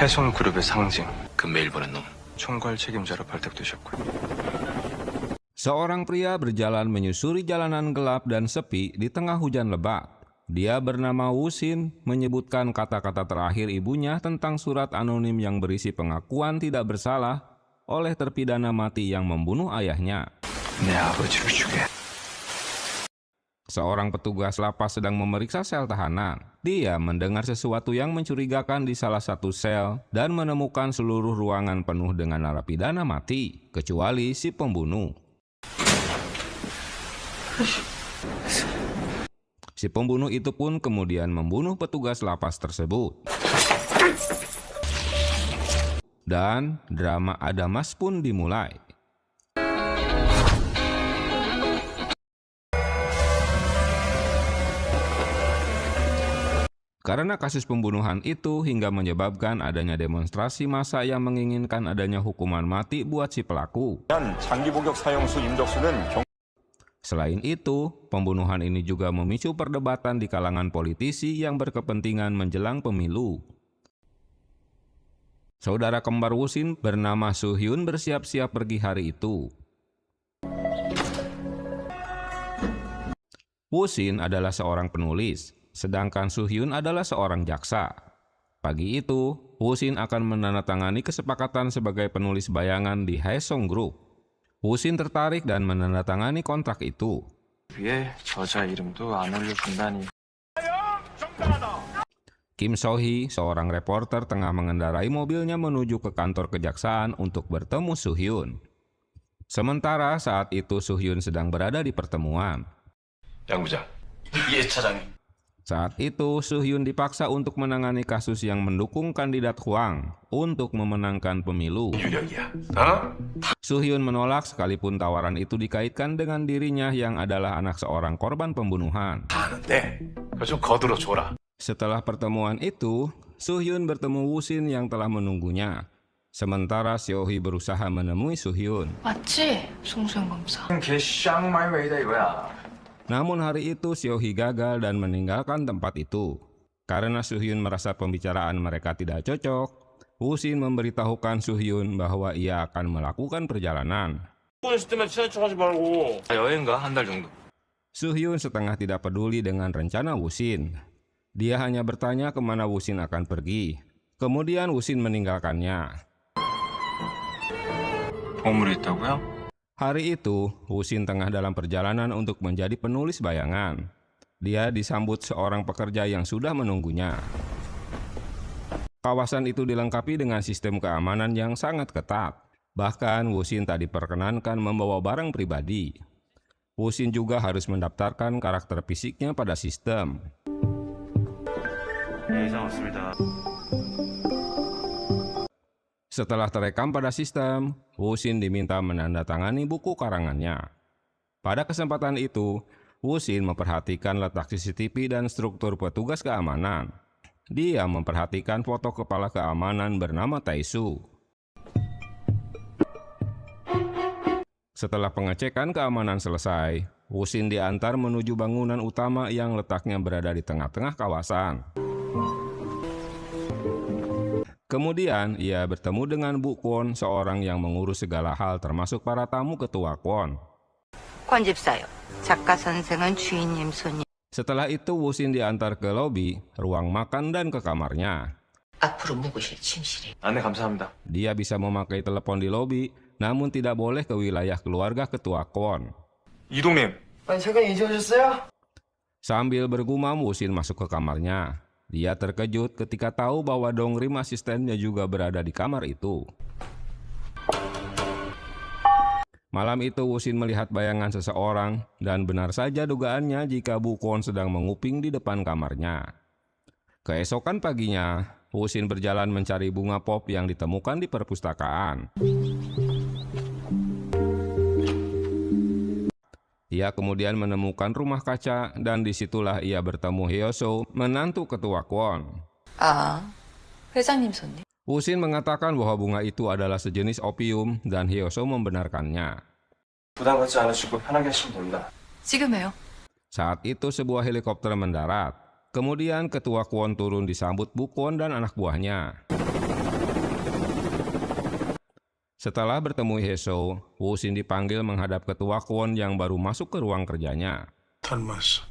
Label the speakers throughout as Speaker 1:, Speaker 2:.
Speaker 1: 해송그룹의 상징,
Speaker 2: 그 메일 보낸 놈.
Speaker 1: 총괄 책임자로 발탁되셨고요.
Speaker 3: Seorang pria berjalan menyusuri jalanan gelap dan sepi di tengah hujan lebat. Dia bernama Wusin, menyebutkan kata-kata terakhir ibunya tentang surat anonim yang berisi pengakuan tidak bersalah oleh terpidana mati yang membunuh ayahnya.
Speaker 1: 내 아버지를 죽여.
Speaker 3: Seorang petugas lapas sedang memeriksa sel tahanan. Dia mendengar sesuatu yang mencurigakan di salah satu sel dan menemukan seluruh ruangan penuh dengan narapidana mati, kecuali si pembunuh. Si pembunuh itu pun kemudian membunuh petugas lapas tersebut. Dan drama Adamas pun dimulai. Karena kasus pembunuhan itu hingga menyebabkan adanya demonstrasi massa yang menginginkan adanya hukuman mati buat si pelaku. Selain itu, pembunuhan ini juga memicu perdebatan di kalangan politisi yang berkepentingan menjelang pemilu. Saudara kembar Wusin bernama Soo-hyun bersiap-siap pergi hari itu. Wusin adalah seorang penulis, sedangkan Soo-hyun adalah seorang jaksa. Pagi itu, Wusin akan menandatangani kesepakatan sebagai penulis bayangan di Haesong Group. Wusin tertarik dan menandatangani kontrak itu.
Speaker 1: 위에 저자 이름도 안 올려준다니.
Speaker 3: Kim So-hee, seorang reporter, tengah mengendarai mobilnya menuju ke kantor kejaksaan untuk bertemu Soo-hyun. Sementara saat itu Soo-hyun sedang berada di pertemuan.
Speaker 2: 양 부장. 예, 차장님.
Speaker 3: Saat itu, Soo-hyun dipaksa untuk menangani kasus yang mendukung kandidat Hwang untuk memenangkan pemilu.
Speaker 2: 유력이야. 어?
Speaker 3: Soo-hyun menolak sekalipun tawaran itu dikaitkan dengan dirinya yang adalah anak seorang korban pembunuhan.
Speaker 2: 하는데 그거 좀 거들어 줘라.
Speaker 3: Setelah pertemuan itu, Soo-hyun bertemu Wusin yang telah menunggunya. Sementara Seo-hee berusaha menemui Soo-hyun.
Speaker 4: 맞지? 송수영 검사.
Speaker 1: 걔 쌍마이웨이다 이거야.
Speaker 3: Namun hari itu Seo-hee gagal dan meninggalkan tempat itu. Karena Soo-hyun merasa pembicaraan mereka tidak cocok, Wusin memberitahukan Soo-hyun bahwa ia akan melakukan perjalanan.
Speaker 1: 여행 가 한 달 정도.
Speaker 3: Soo-hyun setengah tidak peduli dengan rencana Wusin. Dia hanya bertanya kemana Wusin akan pergi. Kemudian Wusin meninggalkannya.
Speaker 1: 보물이 있다고요?
Speaker 3: Hari itu, Wusin tengah dalam perjalanan untuk menjadi penulis bayangan. Dia disambut seorang pekerja yang sudah menunggunya. Kawasan itu dilengkapi dengan sistem keamanan yang sangat ketat. Bahkan Wusin tak diperkenankan membawa barang pribadi. Wusin juga harus mendaftarkan karakter fisiknya pada sistem.
Speaker 1: 이상 없습니다.
Speaker 3: Setelah terekam pada sistem, Wusin diminta menandatangani buku karangannya. Pada kesempatan itu, Wusin memperhatikan letak CCTV dan struktur petugas keamanan. Dia memperhatikan foto kepala keamanan bernama Tae-soo. Setelah pengecekan keamanan selesai, Wusin diantar menuju bangunan utama yang letaknya berada di tengah-tengah kawasan. Kemudian, ia bertemu dengan Bu Kwon, seorang yang mengurus segala hal termasuk para tamu ketua Kwon.
Speaker 5: 권 집사요. 작가 선생은 주인님 손님.
Speaker 3: Setelah itu, Wusin diantar ke lobi, ruang makan, dan ke kamarnya.
Speaker 4: 앞으로 묵으실 침실이.
Speaker 1: 안내 감사합니다.
Speaker 3: Dia bisa memakai telepon di lobi, namun tidak boleh ke wilayah keluarga ketua Kwon.
Speaker 1: 이동님. 아니 잠깐 이제 오셨어요?
Speaker 3: Sambil bergumam, Wusin masuk ke kamarnya. Dia terkejut ketika tahu bahwa Dongrim asistennya juga berada di kamar itu. Malam itu Wusin melihat bayangan seseorang dan benar saja dugaannya jika Bu Kwon sedang menguping di depan kamarnya. Keesokan paginya, Wusin berjalan mencari bunga pop yang ditemukan di perpustakaan. Ia kemudian menemukan rumah kaca dan disitulah ia bertemu Hyo-soo, menantu ketua Kwon.
Speaker 4: 아, 회장님 손님.
Speaker 3: Wusin mengatakan bahwa bunga itu adalah sejenis opium dan Hyo-soo membenarkannya.
Speaker 1: 부담 갖지 않으시고 편하게 하시면 됩니다.
Speaker 4: 지금해요.
Speaker 3: Saat itu sebuah helikopter mendarat. Kemudian ketua Kwon turun disambut Bu Kwon dan anak buahnya. Setelah bertemu Heso, Wosin dipanggil menghadap ketua Kwon yang baru masuk ke ruang kerjanya.
Speaker 2: 닮았어.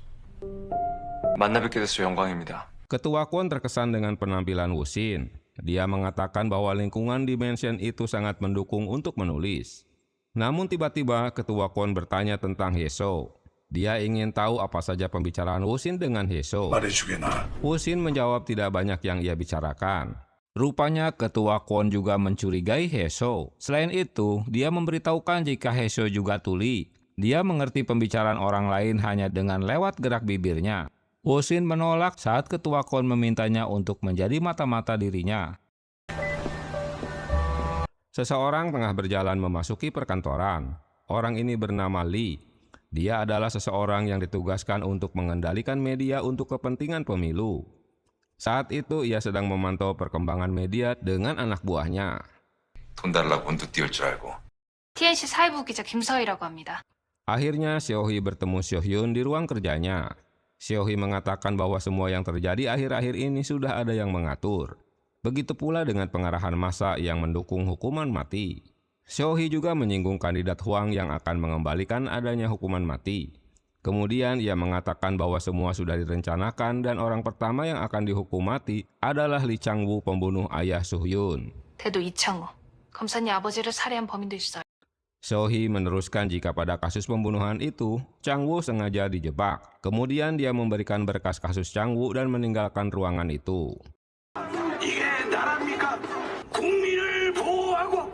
Speaker 1: 만나 뵙게 돼서 영광입니다.
Speaker 3: Ketua Kwon terkesan dengan penampilan Wosin. Dia mengatakan bahwa lingkungan di mansion itu sangat mendukung untuk menulis. Namun tiba-tiba ketua Kwon bertanya tentang Heso. Dia ingin tahu apa saja pembicaraan Wosin dengan Heso.
Speaker 2: 말해주게나.
Speaker 3: Wosin menjawab tidak banyak yang ia bicarakan. Rupanya ketua Kwon juga mencurigai Heso. Selain itu, dia memberitahukan jika Heso juga tuli. Dia mengerti pembicaraan orang lain hanya dengan lewat gerak bibirnya. Wosin menolak saat ketua Kwon memintanya untuk menjadi mata-mata dirinya. Seseorang tengah berjalan memasuki perkantoran. Orang ini bernama Lee. Dia adalah seseorang yang ditugaskan untuk mengendalikan media untuk kepentingan pemilu. Saat itu ia sedang memantau perkembangan media dengan anak buahnya.
Speaker 2: 돈 달라고 언뜻 띄울 줄 알고.
Speaker 4: TNC 사회부 기자 김서희라고 합니다.
Speaker 3: Akhirnya Seohee bertemu Seohyun di ruang kerjanya. Seohee mengatakan bahwa semua yang terjadi akhir-akhir ini sudah ada yang mengatur. Begitu pula dengan pengarahan massa yang mendukung hukuman mati. Seohee juga menyinggung kandidat Hwang yang akan mengembalikan adanya hukuman mati. Kemudian ia mengatakan bahwa semua sudah direncanakan dan orang pertama yang akan dihukum mati adalah Lee Chang-woo, pembunuh ayah Soo-hyun.
Speaker 4: 대도 이창호. 검사님 아버지를 살해한 범인도 있어요.
Speaker 3: Seohee meneruskan jika pada kasus pembunuhan itu, Chang-woo sengaja dijebak. Kemudian dia memberikan berkas kasus Chang-woo dan meninggalkan ruangan itu.
Speaker 2: 이게 나랍니까? 국민을 보호하고.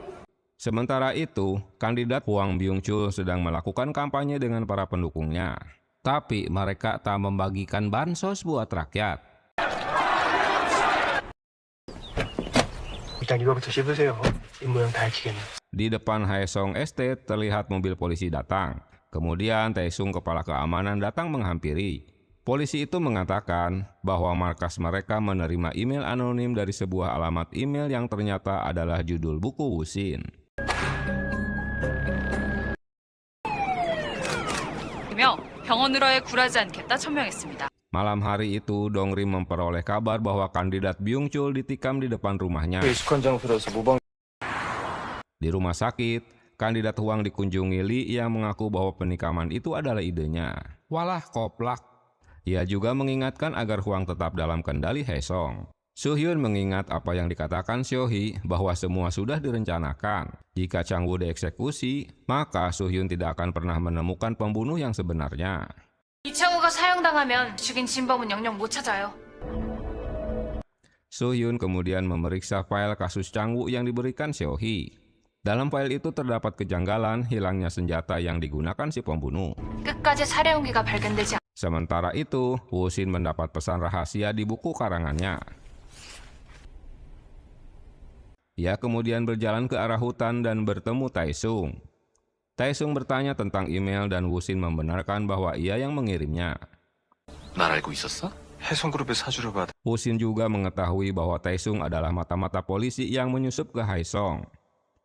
Speaker 3: Sementara itu, kandidat Hwang Byung-chul sedang melakukan kampanye dengan para pendukungnya. Tapi mereka tak membagikan bansos buat rakyat.
Speaker 1: 일단 이거부터 씹으세요. 입 모양 다 익히겠네.
Speaker 3: Di depan Haesong Estate terlihat mobil polisi datang. Kemudian Taesung, kepala keamanan, datang menghampiri. Polisi itu mengatakan bahwa markas mereka menerima email anonim dari sebuah alamat email yang ternyata adalah judul buku Wosin.
Speaker 4: 병원으로에 굴하지 않겠다 천명했습니다.
Speaker 3: Malam hari itu, Dongrim memperoleh kabar bahwa kandidat Byung-chul ditikam di depan rumahnya.
Speaker 1: 익숙한 장소라서 모방.
Speaker 3: Di rumah sakit, kandidat Hwang dikunjungi Lee yang mengaku bahwa penikaman itu adalah idenya. Walah koplak. Ia juga mengingatkan agar Hwang tetap dalam kendali Haesong. Soo-hyun mengingat apa yang dikatakan Seohee bahwa semua sudah direncanakan. Jika Chang-woo dieksekusi, maka Soo-hyun tidak akan pernah menemukan pembunuh yang sebenarnya.
Speaker 4: 이창호가 사형당하면 죽인 진범은 영영 못 찾아요.
Speaker 3: Soo-hyun kemudian memeriksa file kasus Chang-woo yang diberikan Seohee. Dalam file itu terdapat kejanggalan hilangnya senjata yang digunakan si pembunuh.
Speaker 4: 끝까지 살해 용기가 발견되지
Speaker 3: Sementara itu, Wosin mendapat pesan rahasia di buku karangannya. Ia kemudian berjalan ke arah hutan dan bertemu Taesung. Taesung bertanya tentang email dan Wosin membenarkan bahwa ia yang mengirimnya.
Speaker 2: 날 알고 있었어?
Speaker 1: 해송그룹의 사주를 받아.
Speaker 3: Wosin juga mengetahui bahwa Taesung adalah mata-mata polisi yang menyusup ke Haesong.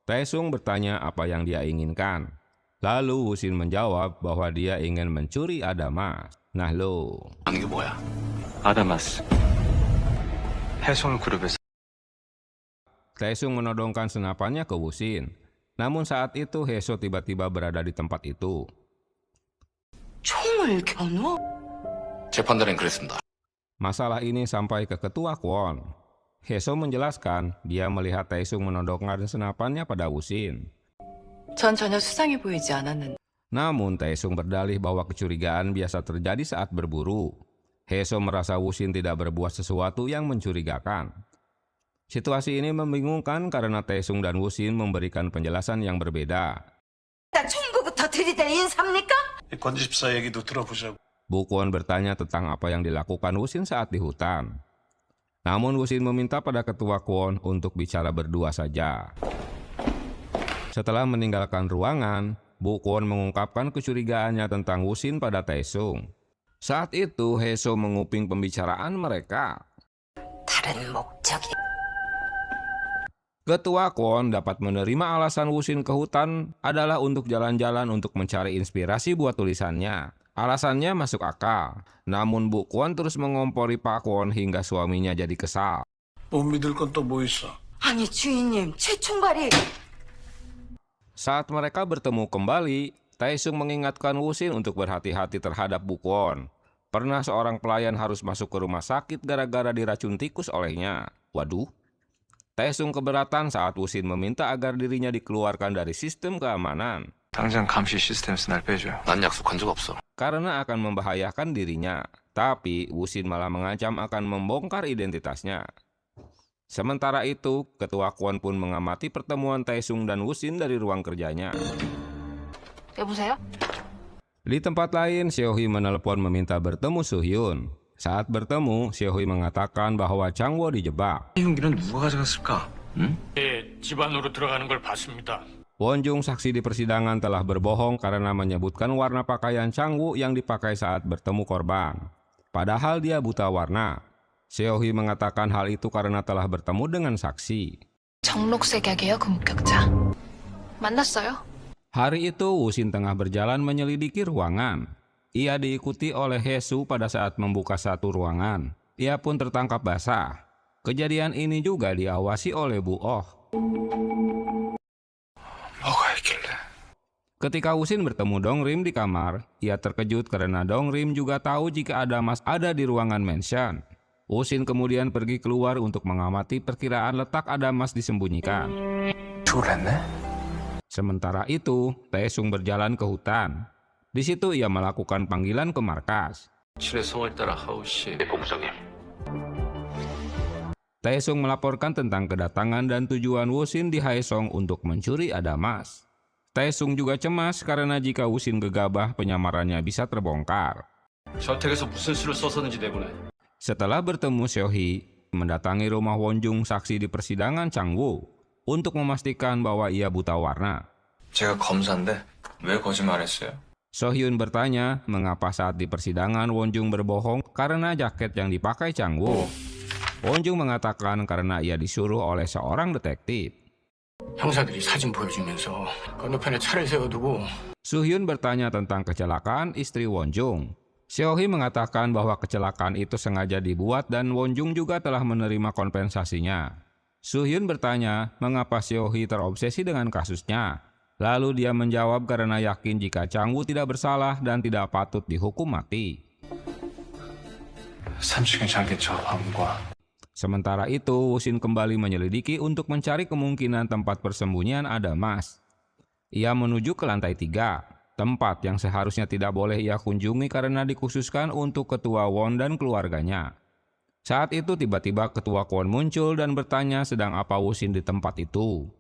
Speaker 3: Taesung bertanya apa yang dia inginkan. Lalu Wosin menjawab bahwa dia ingin mencuri Adamas. Nah lo.
Speaker 2: 하는 게 뭐야?
Speaker 1: 아다마스. 해송그룹의
Speaker 3: Taesung menodongkan senapannya ke Wosin. Namun saat itu Heso tiba-tiba berada di tempat itu.
Speaker 5: 총을 겨누어?
Speaker 2: 재판단엔 그랬습니다.
Speaker 3: Masalah ini sampai ke ketua Kwon. Heso menjelaskan dia melihat Taesung menodongkan senapannya pada Wosin.
Speaker 4: 전 전혀 수상해 보이지 않았는데.
Speaker 3: Namun Taesung berdalih bahwa kecurigaan biasa terjadi saat berburu. Heso merasa Wosin tidak berbuat sesuatu yang mencurigakan. Situasi ini membingungkan karena Taesung dan Wosin memberikan penjelasan yang berbeda.
Speaker 5: 나 총구부터 들이댈 인사입니까?
Speaker 2: 권지십사 얘기도 들어보자고.
Speaker 3: Bu Kwon bertanya tentang apa yang dilakukan Wosin saat di hutan. Namun Wosin meminta pada ketua Kwon untuk bicara berdua saja. Setelah meninggalkan ruangan, Bu Kwon mengungkapkan kecurigaannya tentang Wosin pada Taesung. Saat itu Heso menguping pembicaraan mereka.
Speaker 5: 다른 목적이
Speaker 3: Ketua Kwon dapat menerima alasan Wosin ke hutan adalah untuk jalan-jalan untuk mencari inspirasi buat tulisannya. Alasannya masuk akal. Namun Bu Kwon terus mengompori Pak Kwon hingga suaminya jadi kesal.
Speaker 2: 못 믿을 건 또 뭐 있어?
Speaker 5: 아니 주인님 제 총발이
Speaker 3: Saat mereka bertemu kembali, Taesung mengingatkan Wusin untuk berhati-hati terhadap Bukwon. Pernah seorang pelayan harus masuk ke rumah sakit gara-gara diracun tikus olehnya. Waduh. Taesung keberatan saat Wusin meminta agar dirinya dikeluarkan dari sistem keamanan.
Speaker 1: 당장 감시 시스템에서 날 빼줘요.
Speaker 2: 난 약속한 적 없어.
Speaker 3: Karena akan membahayakan dirinya. Tapi Wusin malah mengancam akan membongkar identitasnya. Sementara itu, Ketua Kwon pun mengamati pertemuan Taesung dan Wusin dari ruang kerjanya.
Speaker 4: 여보세요?
Speaker 3: Di tempat lain, Seohee menelepon meminta bertemu Suhyun. Saat bertemu, Seohee mengatakan bahwa Changwo dijebak.
Speaker 1: 흉기는 누가 가져갔을까?
Speaker 6: 집 안으로 들어가는 걸 봤습니다.
Speaker 3: Wonjung, saksi di persidangan, telah berbohong karena menyebutkan warna pakaian Changwoo yang dipakai saat bertemu korban. Padahal dia buta warna. Seohee mengatakan hal itu karena telah bertemu dengan saksi.
Speaker 4: 정록색 약이에요, 금격자. 만났어요?
Speaker 3: Hari itu, Wusin tengah berjalan menyelidiki ruangan. Ia diikuti oleh Hesu pada saat membuka satu ruangan. Ia pun tertangkap basah. Kejadian ini juga diawasi oleh Bu Oh.
Speaker 1: 뭐가 있길래?
Speaker 3: Ketika Wusin bertemu Dongrim di kamar, ia terkejut karena Dongrim juga tahu jika ada Mas ada di ruangan mansion. Wusin kemudian pergi keluar untuk mengamati perkiraan letak Adamas disembunyikan.
Speaker 1: 죽을랬네?
Speaker 3: Sementara itu, Taesung berjalan ke hutan. Di situ ia melakukan panggilan ke markas.
Speaker 2: 칠의 성을 따라 하우씨. 네, 본부장님.
Speaker 3: Taesung melaporkan tentang kedatangan dan tujuan Wusin di Haesong untuk mencuri Adamas. Taesung juga cemas karena jika Wusin gegabah, penyamarannya bisa terbongkar.
Speaker 2: 저택에서 무슨 수를 썼었는지 내보내.
Speaker 3: Setelah bertemu Seohee, mendatangi rumah Wonjung, saksi di persidangan Changwoo, untuk memastikan bahwa ia buta warna.
Speaker 1: 제가 검사인데 왜 거짓말했어요?
Speaker 3: Sohyun bertanya mengapa saat di persidangan Wonjung berbohong karena jaket yang dipakai Changwoo. Wonjung mengatakan karena ia disuruh oleh seorang detektif.
Speaker 6: 형사들이 사진 보여주면서 건너편에 차를 세워두고
Speaker 3: Suhyun bertanya tentang kecelakaan istri Wonjung. Seohee mengatakan bahwa kecelakaan itu sengaja dibuat dan Wonjung juga telah menerima kompensasinya. Suhyun bertanya mengapa Seohee terobsesi dengan kasusnya. Lalu dia menjawab karena yakin jika Changwoo tidak bersalah dan tidak patut dihukum mati.
Speaker 1: 3층에 잠긴 저 방과
Speaker 3: Sementara itu, Wusin kembali menyelidiki untuk mencari kemungkinan tempat persembunyian Adamas. Ia menuju ke lantai 3, tempat yang seharusnya tidak boleh ia kunjungi karena dikhususkan untuk Ketua Won dan keluarganya. Saat itu tiba-tiba Ketua Kwon muncul dan bertanya sedang apa Wusin di tempat itu.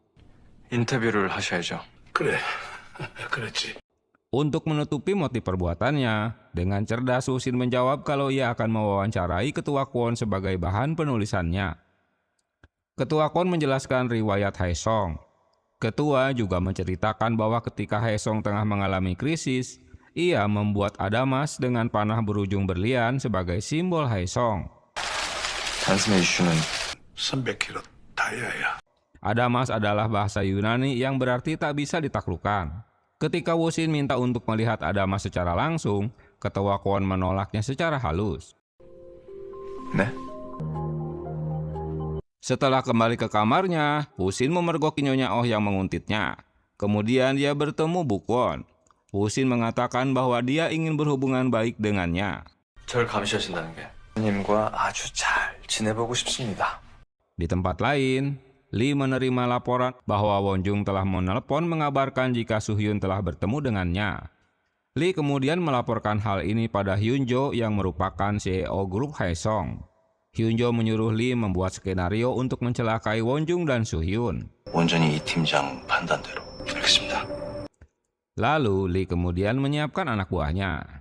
Speaker 1: 인터뷰를 하셔야죠.
Speaker 6: 그래, 그렇지.
Speaker 3: Untuk menutupi motif perbuatannya, dengan cerdas Wusin menjawab kalau ia akan mewawancarai Ketua Kwon sebagai bahan penulisannya. Ketua Kwon menjelaskan riwayat Haesong. Ketua juga menceritakan bahwa ketika Haesong tengah mengalami krisis, ia membuat Adamas dengan panah berujung berlian sebagai simbol Haesong.
Speaker 1: 단숨에 이슈는
Speaker 6: 300kg 다이아야.
Speaker 3: Adamas adalah bahasa Yunani yang berarti tak bisa ditaklukkan. Ketika Wusin minta untuk melihat Adamas secara langsung, Ketua Kwon menolaknya secara halus.
Speaker 1: 네?
Speaker 3: Setelah kembali ke kamarnya, Wusin memergoki Nyonya Oh yang menguntitnya. Kemudian dia bertemu Bu Kwon. Wusin mengatakan bahwa dia ingin berhubungan baik dengannya.
Speaker 1: 절 감시하신다는 게 님과 아주 잘 지내보고 싶습니다.
Speaker 3: Di tempat lain, Lee menerima laporan bahwa Wonjung telah menelepon mengabarkan jika Suhyun telah bertemu dengannya. Lee kemudian melaporkan hal ini pada Hyunjo yang merupakan CEO grup Haesong. Hyunjo menyuruh Lee membuat skenario untuk mencelakai Wonjung dan Suhyun.
Speaker 2: 온전히 이 팀장 판단대로. 알겠습니다.
Speaker 3: Lalu Lee kemudian menyiapkan anak buahnya.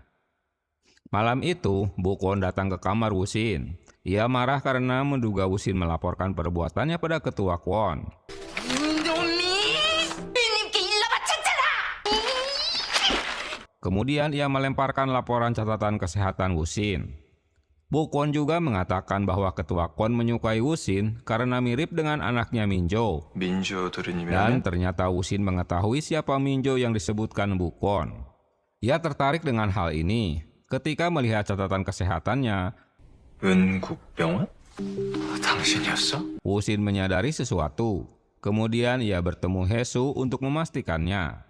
Speaker 3: Malam itu, Bu Kwon datang ke kamar Wusin. Ia marah karena menduga Wusin melaporkan perbuatannya pada Ketua Kwon. Kemudian ia melemparkan laporan catatan kesehatan Wusin. Bu Kwon juga mengatakan bahwa Ketua Kwon menyukai Wusin karena mirip dengan anaknya Minjo.
Speaker 1: 민주
Speaker 3: Dan
Speaker 1: 도련님이라면
Speaker 3: ternyata Wusin mengetahui siapa Minjo yang disebutkan Bu Kwon. Ia tertarik dengan hal ini. Ketika melihat catatan kesehatannya,
Speaker 1: 은국병원? 당신이었어?
Speaker 3: Wusin menyadari sesuatu. Kemudian ia bertemu Hesu untuk memastikannya.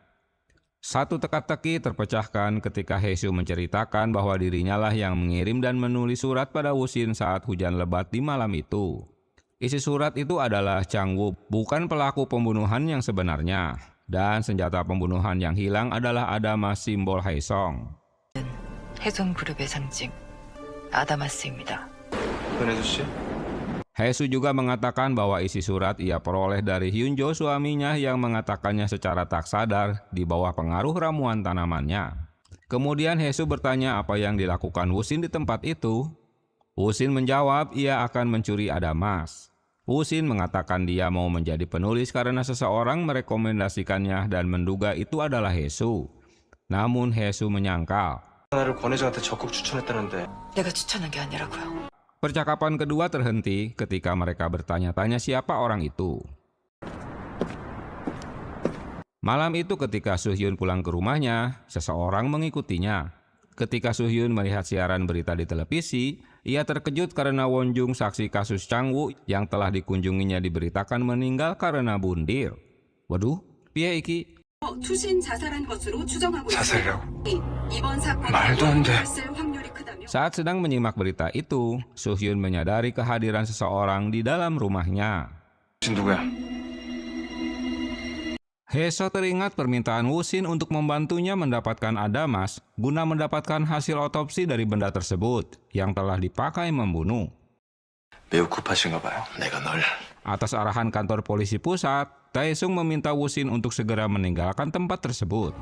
Speaker 3: Satu teka-teki terpecahkan ketika Hesu menceritakan bahwa dirinya lah yang mengirim dan menulis surat pada Wusin saat hujan lebat di malam itu. Isi surat itu adalah Chang-woo bukan pelaku pembunuhan yang sebenarnya, dan senjata pembunuhan yang hilang adalah adamas simbol Haesong.
Speaker 5: 해송그룹의 상징 아다마스입니다.
Speaker 1: 변혜수 씨?
Speaker 3: Hesu juga mengatakan bahwa isi surat ia peroleh dari Hyunjo suaminya yang mengatakannya secara tak sadar di bawah pengaruh ramuan tanamannya. Kemudian Hesu bertanya apa yang dilakukan Wusin di tempat itu. Wusin menjawab ia akan mencuri adamas. Wusin mengatakan dia mau menjadi penulis karena seseorang merekomendasikannya dan menduga itu adalah Hesu. Namun Hesu menyangkal.
Speaker 1: 나를 권혜정한테 적극 추천했다는데.
Speaker 5: 내가 추천한 게 아니라고요.
Speaker 3: Percakapan kedua terhenti ketika mereka bertanya-tanya siapa orang itu. Malam itu ketika Soo-hyun pulang ke rumahnya, seseorang mengikutinya. Ketika Soo-hyun melihat siaran berita di televisi, ia terkejut karena Won-jung, saksi kasus Chang-woo yang telah dikunjunginya, diberitakan meninggal karena bundir. Waduh, piye iki?
Speaker 7: 투신 자살한 것으로 추정하고
Speaker 1: 자살이라고?
Speaker 7: 이번 사건이
Speaker 1: 말도 안 돼.
Speaker 7: 발생 확률이 크다며
Speaker 3: Saat sedang menyimak berita itu, Soo-hyun menyadari kehadiran seseorang di dalam rumahnya.
Speaker 1: 진 누구야?
Speaker 3: Heso teringat permintaan Wusin untuk membantunya mendapatkan adamas guna mendapatkan hasil otopsi dari benda tersebut yang telah dipakai membunuh.
Speaker 1: 매우 급하신가 봐요.
Speaker 2: 내가 널
Speaker 3: Atas arahan kantor polisi pusat, Taesung meminta Wusin untuk segera meninggalkan tempat tersebut.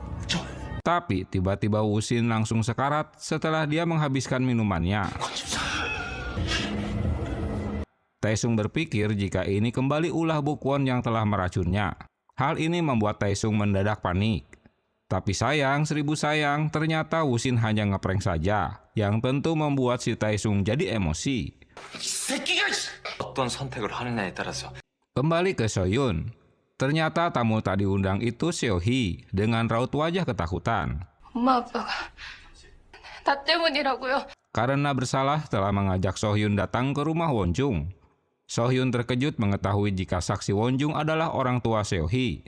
Speaker 3: Tapi tiba-tiba Wusin langsung sekarat setelah dia menghabiskan minumannya. Taesung berpikir jika ini kembali ulah Bukwon yang telah meracunnya. Hal ini membuat Taesung mendadak panik. Tapi sayang, seribu sayang, ternyata Wusin hanya ngeprank saja, yang tentu membuat si Taesung jadi emosi.
Speaker 1: 어떤 선택을 하느냐에 따라서.
Speaker 3: Kembali ke Soyun. Ternyata tamu tak diundang itu Seo-hee dengan raut wajah ketakutan.
Speaker 4: 엄마 아빠가 나 때문이라고요.
Speaker 3: Karena bersalah telah mengajak Sohyun datang ke rumah Won-jung. Sohyun terkejut mengetahui jika saksi Won-jung adalah orang tua Seo-hee.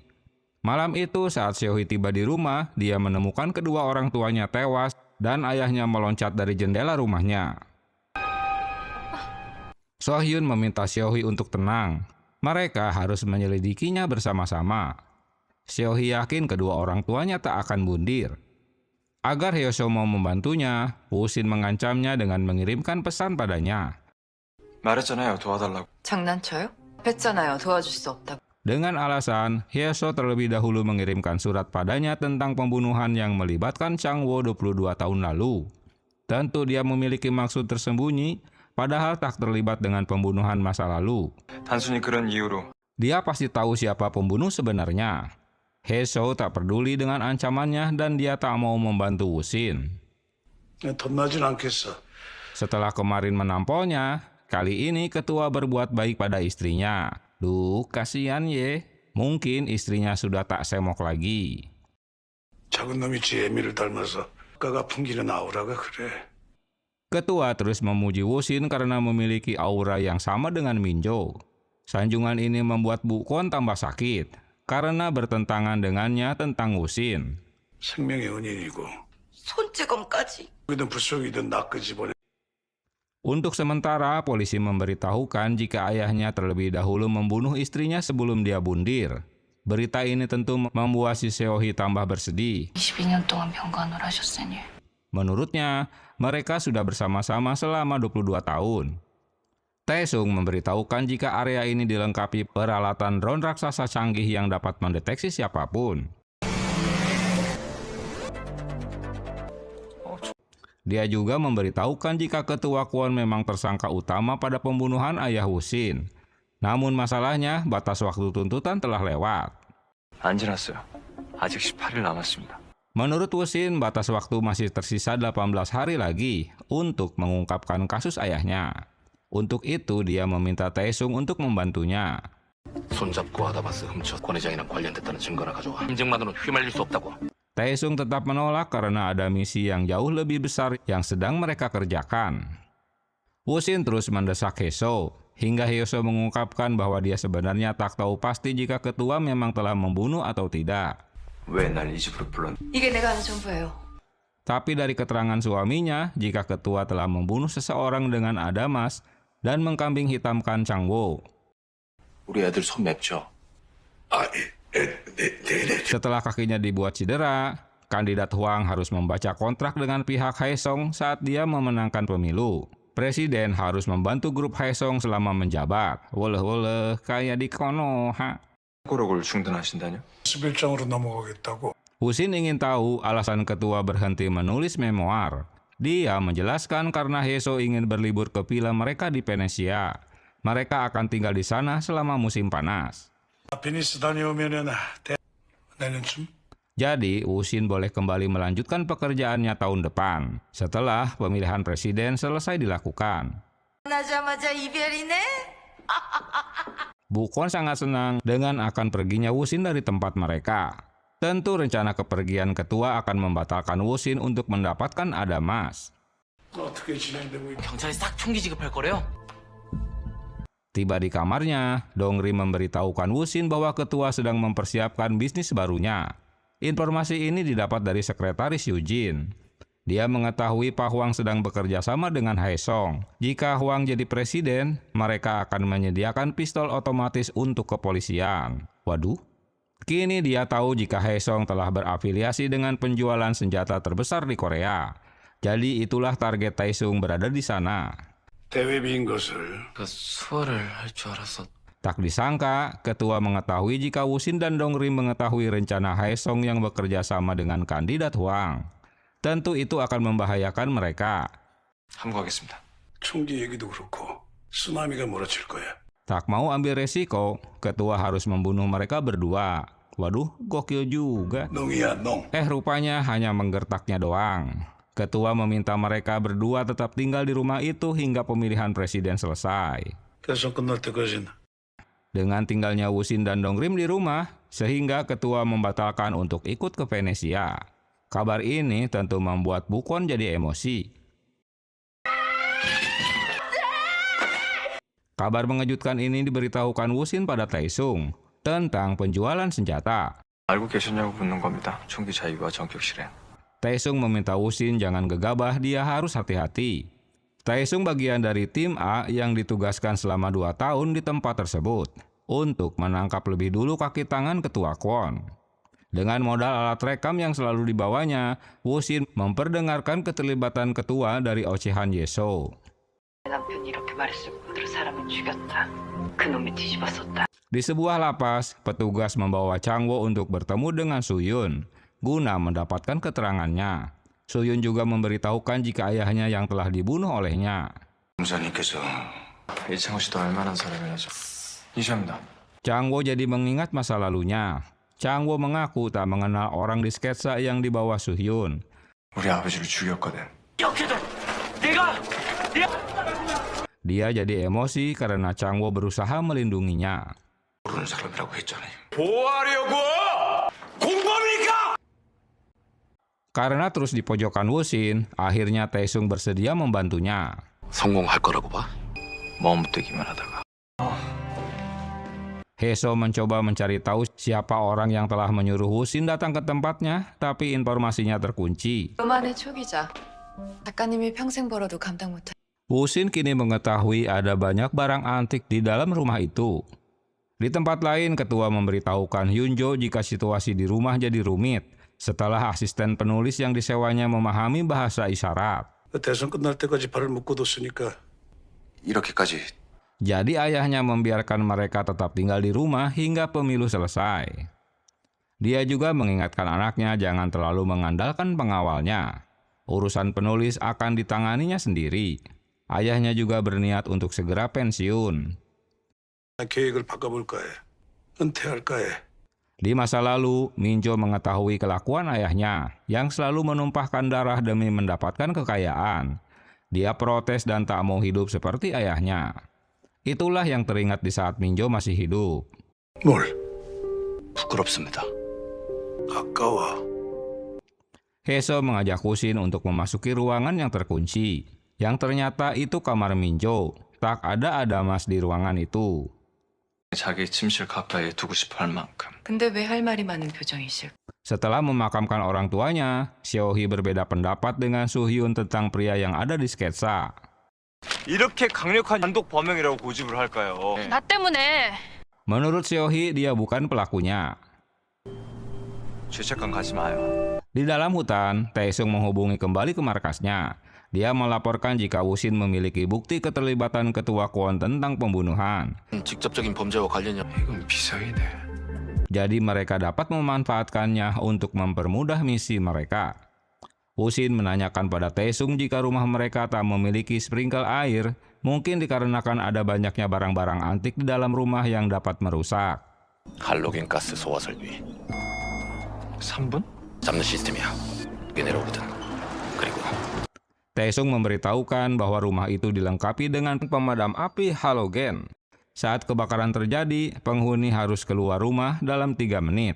Speaker 3: Malam itu saat Seo-hee tiba di rumah, dia menemukan kedua orang tuanya tewas dan ayahnya meloncat dari jendela rumahnya. Sohyun meminta Seo-hee untuk tenang. Mereka harus menyelidikinya bersama-sama. Seo-hee yakin kedua orang tuanya tak akan bundir. Agar Hyeso mau membantunya, Wusin mengancamnya dengan mengirimkan pesan padanya.
Speaker 1: 말했잖아요. 도와달라고.
Speaker 5: 장난쳐요? 했잖아요. 도와줄 수 없다고.
Speaker 3: Dengan alasan, Hyeso terlebih dahulu mengirimkan surat padanya tentang pembunuhan yang melibatkan Chang-woo 22 tahun lalu. Tentu dia memiliki maksud tersembunyi, padahal tak terlibat dengan pembunuhan masa lalu.
Speaker 1: 단순히 그런 이유로.
Speaker 3: Dia pasti tahu siapa pembunuh sebenarnya. Hyeso tak peduli dengan ancamannya dan dia tak mau membantu Wusin.
Speaker 8: 덧나진 않겠어.
Speaker 3: Setelah kemarin menampolnya, kali ini ketua berbuat baik pada istrinya. Duh, kasihan ye. Mungkin istrinya sudah tak semok lagi.
Speaker 8: 작은 놈이 지 애미를 닮아서 가가 풍기는 아우라가 그래.
Speaker 3: Ketua terus memuji Wusin karena memiliki aura yang sama dengan Minjo. Sanjungan ini membuat Bukwon tambah sakit karena bertentangan dengannya tentang Wusin.
Speaker 8: 생명의 은인이고
Speaker 5: 손찌검까지.
Speaker 8: 이든 불속이든 낚그 집어내.
Speaker 3: Untuk sementara, polisi memberitahukan jika ayahnya terlebih dahulu membunuh istrinya sebelum dia bundir. Berita ini tentu membuat si Seo-hee tambah bersedih.
Speaker 4: 22년 동안 병간호를 하셨으니.
Speaker 3: Menurutnya, mereka sudah bersama-sama selama 22 tahun. Taesung memberitahukan jika area ini dilengkapi peralatan drone raksasa canggih yang dapat mendeteksi siapapun. Dia juga memberitahukan jika ketua Kwon memang tersangka utama pada pembunuhan ayah Wusin. Namun masalahnya, batas waktu tuntutan telah lewat.
Speaker 1: 안 지났어요. 아직 18일 남았습니다.
Speaker 3: Menurut Wusin, batas waktu masih tersisa 18 hari lagi untuk mengungkapkan kasus ayahnya. Untuk itu, dia meminta Taesung untuk membantunya.
Speaker 2: 손잡고 아다마스 훔쳐 권 회장이랑 관련됐다는 증거나 가져와. 인증만으로는 휘말릴 수 없다고.
Speaker 3: Taesung tetap menolak karena ada misi yang jauh lebih besar yang sedang mereka kerjakan. Wusin terus mendesak Hyeso. hingga Heso mengungkapkan bahwa dia sebenarnya tak tahu pasti jika ketua memang telah membunuh atau tidak.
Speaker 1: 왜 날 이 집으로 불렀?
Speaker 4: 이게 내가 아는 정보예요.
Speaker 3: Tapi dari keterangan suaminya, jika ketua telah membunuh seseorang dengan adamas dan mengkambing hitamkan Changwo.
Speaker 2: 우리 애들 손 맵죠.
Speaker 3: Setelah kakinya dibuat cedera, kandidat Huang harus membaca kontrak dengan pihak Haesong saat dia memenangkan pemilu. Presiden harus membantu grup Haesong selama menjabat. Woleh-woleh, kayak di Konoha.
Speaker 1: 고록을 중단하신다뇨?
Speaker 8: 11장으로 넘어가겠다고.
Speaker 3: Husin ingin tahu alasan ketua berhenti menulis memoir. Dia menjelaskan karena Heso ingin berlibur ke villa mereka di Venesia. Mereka akan tinggal di sana selama musim panas.
Speaker 8: 비니스 다녀오면은 내년쯤
Speaker 3: Jadi, Husin boleh kembali melanjutkan pekerjaannya tahun depan, setelah pemilihan presiden selesai dilakukan.
Speaker 5: 나자마자 이별이네?
Speaker 3: Bukon sangat senang dengan akan perginya Husin dari tempat mereka. Tentu rencana kepergian ketua akan membatalkan Husin untuk mendapatkan adamas.
Speaker 8: 어떻게 진행되고 있
Speaker 2: 경찰이 싹 총기 지급할 거래요.
Speaker 3: Tiba di kamarnya, Dongri memberitahukan Husin bahwa ketua sedang mempersiapkan bisnis barunya. Informasi ini didapat dari sekretaris Eugene. Dia mengetahui Pak Huang sedang bekerja sama dengan Haesong. Jika Huang jadi presiden, mereka akan menyediakan pistol otomatis untuk kepolisian. Waduh. Kini dia tahu jika Haesong telah berafiliasi dengan penjualan senjata terbesar di Korea. Jadi itulah target Taesung berada di sana.
Speaker 8: 대회비인 것을
Speaker 2: 그 수화를 할 줄 알았어.
Speaker 3: Tak disangka, ketua mengetahui jika Husin dan Dongri mengetahui rencana Haesong yang bekerja sama dengan kandidat Huang. Tentu itu akan membahayakan mereka.
Speaker 1: 함구하겠습니다.
Speaker 8: 총기 얘기도 그렇고 쓰나미가 몰아칠 거야.
Speaker 3: Tak mau ambil resiko, ketua harus membunuh mereka berdua. Waduh, gokil juga.
Speaker 8: 농이야 농.
Speaker 3: Rupanya hanya menggertaknya doang. Ketua meminta mereka berdua tetap tinggal di rumah itu hingga pemilihan presiden selesai.
Speaker 8: 대선 끝날 때까지는
Speaker 3: Dengan tinggalnya Husin dan Dongrim di rumah, sehingga ketua membatalkan untuk ikut ke Venesia. Kabar ini tentu membuat Bukon jadi emosi. Kabar mengejutkan ini diberitahukan Husin pada Taesung tentang penjualan senjata.
Speaker 1: 알고 계셨냐고 묻는 겁니다. 총기 자유와 전격 실행.
Speaker 3: Taesung meminta Husin jangan gegabah, dia harus hati-hati. Taesung bagian dari tim A yang ditugaskan selama 2 tahun di tempat tersebut untuk menangkap lebih dulu kaki tangan ketua Kwon. Dengan modal alat rekam yang selalu dibawanya, Husin memperdengarkan keterlibatan ketua dari ocehan Yeso.
Speaker 5: 남편이 이렇게 말했을 뿐더러 사람을 죽였다. 그놈이 뒤집었었다.
Speaker 3: Di sebuah lapas, petugas membawa Changwo untuk bertemu dengan Suyun guna mendapatkan keterangannya. Suyun juga memberitahukan jika ayahnya yang telah dibunuh olehnya.
Speaker 8: 검사님께서
Speaker 1: 이창호 씨도 알만한 사람이라서 이시합니다.
Speaker 3: Changwo jadi mengingat masa lalunya. Changwo mengaku tak mengenal orang di sketsa yang dibawa Suyun.
Speaker 1: 우리 아버지를 죽였거든.
Speaker 3: Dia jadi emosi karena Changwo berusaha melindunginya.
Speaker 8: 모르는 사람이라고 했잖아요.
Speaker 3: Karena terus di pojokan Husin, akhirnya Taesung bersedia membantunya.
Speaker 2: 성공할 거라고 봐.
Speaker 1: 머뭇대기만 하다가.
Speaker 3: Heso mencoba mencari tahu siapa orang yang telah menyuruh Husin datang ke tempatnya, tapi informasinya terkunci.
Speaker 9: 로만의 초기자. 작가님이 평생 벌어도 감당 못할.
Speaker 3: Husin kini mengetahui ada banyak barang antik di dalam rumah itu. Di tempat lain, ketua memberitahukan Hyunjo jika situasi di rumah jadi rumit setelah asisten penulis yang disewanya memahami bahasa isyarat.
Speaker 8: 대선 끝날 때까지 발을 묶어뒀으니까
Speaker 1: 이렇게까지
Speaker 3: Jadi ayahnya membiarkan mereka tetap tinggal di rumah hingga pemilu selesai. Dia juga mengingatkan anaknya jangan terlalu mengandalkan pengawalnya. Urusan penulis akan ditanganinya sendiri. Ayahnya juga berniat untuk segera pensiun.
Speaker 8: 계획을 바꿔볼까 해. 은퇴할까 해.
Speaker 3: Di masa lalu, Minjo mengetahui kelakuan ayahnya yang selalu menumpahkan darah demi mendapatkan kekayaan. Dia protes dan tak mau hidup seperti ayahnya. Itulah yang teringat di saat Minjo masih hidup.
Speaker 8: 뭘?
Speaker 2: 부끄럽습니다.
Speaker 8: 아까워.
Speaker 3: Heso mengajak Husin untuk memasuki ruangan yang terkunci, yang ternyata itu kamar Minjo. tak ada Adamas di ruangan itu.
Speaker 1: 자기 침실 가까이에 두고 싶어 할 만큼.
Speaker 9: 근데 왜 할 말이 많은 표정이실?
Speaker 3: Setelah memakamkan orang tuanya, Seohee berbeda pendapat dengan Soo-hyun tentang pria yang ada di sketsa.
Speaker 1: 이렇게 강력한 단독 범행이라고 고집을 할까요?
Speaker 4: 나 때문에.
Speaker 3: Menurut Seohee, dia bukan pelakunya.
Speaker 1: 죄책감 가지 마요.
Speaker 3: Di dalam hutan, Taesung menghubungi kembali ke markasnya. Dia melaporkan jika Woo-shin memiliki bukti keterlibatan ketua Kwon tentang pembunuhan.
Speaker 2: 직접적인 범죄와 관련이
Speaker 8: 이건 비상이네.
Speaker 3: Jadi mereka dapat memanfaatkannya untuk mempermudah misi mereka. Woo-shin menanyakan pada Taesung jika rumah mereka tak memiliki sprinkle air, mungkin dikarenakan ada banyaknya barang-barang antik di dalam rumah yang 다pat merusak.
Speaker 2: 할로겐 가스 소화 설비
Speaker 1: 3분?
Speaker 2: 잡는 시스템이야. 그게 내려오거든. 그리고
Speaker 3: Taesung memberitahukan bahwa rumah itu dilengkapi dengan pemadam api halogen. Saat kebakaran terjadi, penghuni harus keluar rumah dalam 3 menit.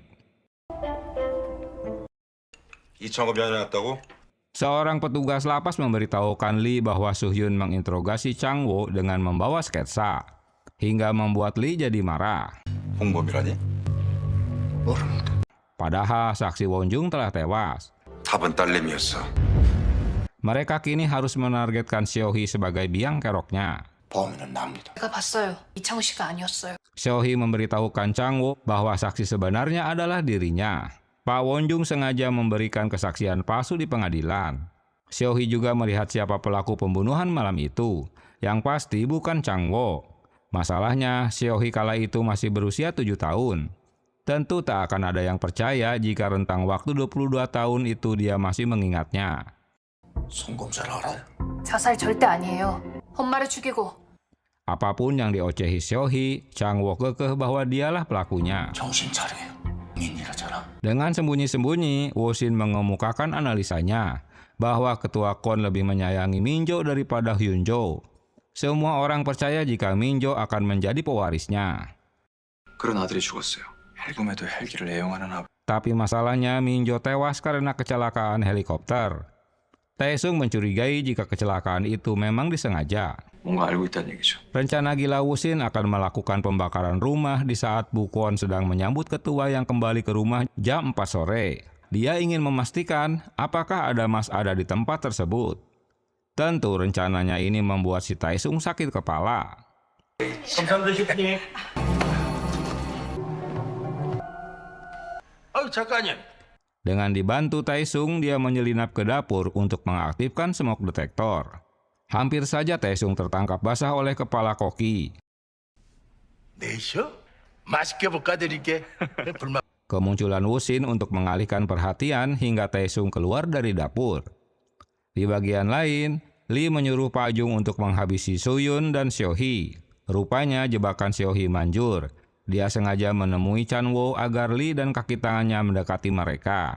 Speaker 3: Seorang petugas lapas memberitahukan Lee bahwa Soo-hyun menginterogasi Chang-woo dengan membawa sketsa, hingga membuat Lee jadi marah. Padahal saksi Won-jung telah tewas.
Speaker 8: 답은 딸내미였어.
Speaker 3: Mereka kini harus menargetkan Seohee sebagai biang keroknya.
Speaker 8: 범인은 납니다.
Speaker 4: 제가 봤어요. 이창우 씨가 아니었어요.
Speaker 3: Seohee memberitahukan Chang-woo bahwa saksi sebenarnya adalah dirinya. Pak Won-jung sengaja memberikan kesaksian palsu di pengadilan. Seohee juga melihat siapa pelaku pembunuhan malam itu. Yang pasti bukan Chang-woo. Masalahnya, Seohee kala itu masih berusia 7 tahun. Tentu tak akan ada yang percaya jika rentang waktu 22 tahun itu dia masih mengingatnya.
Speaker 8: 송검사를 알아요?
Speaker 4: 자살 절대 아니에요. 엄마를 죽이고.
Speaker 3: Apapun yang diocehi Seohee, Chang-woo kekeh bahwa dialah pelakunya.
Speaker 8: 정신 차려요. 민이라잖아.
Speaker 3: Dengan sembunyi-sembunyi, Woo-shin mengemukakan analisanya bahwa ketua Kwon lebih menyayangi Min-jo daripada Hyun-jo. Semua orang percaya jika Min-jo akan menjadi pewarisnya.
Speaker 1: 그런 아들이 죽었어요. 헬금에도 헬기를 애용하는 아버.
Speaker 3: Tapi masalahnya Min-jo tewas karena kecelakaan helikopter. Taesung mencurigai jika kecelakaan itu memang disengaja.
Speaker 1: 뭔가 알고 있다는 얘기죠.
Speaker 3: Rencana gila Woo-shin akan melakukan pembakaran rumah di saat Bu Kwon sedang menyambut ketua yang kembali ke rumah jam 4 sore. Dia ingin memastikan apakah Adamas ada di tempat tersebut. Tentu rencananya ini membuat si Taesung sakit kepala.
Speaker 6: 잠깐요.
Speaker 3: Dengan dibantu Taesung, dia menyelinap ke dapur untuk mengaktifkan smoke detector. Hampir saja Taesung tertangkap basah oleh kepala koki.
Speaker 6: 내셔? 맛있게 볶아드릴게. 불만.
Speaker 3: Kemunculan Woo-shin untuk mengalihkan perhatian hingga Taesung keluar dari dapur. Di bagian lain, Lee menyuruh Pak Jung untuk menghabisi Soo-hyun dan Seohee. Rupanya jebakan Seohee manjur. Dia sengaja menemui Chan-woo agar Lee dan kaki tangannya mendekati mereka.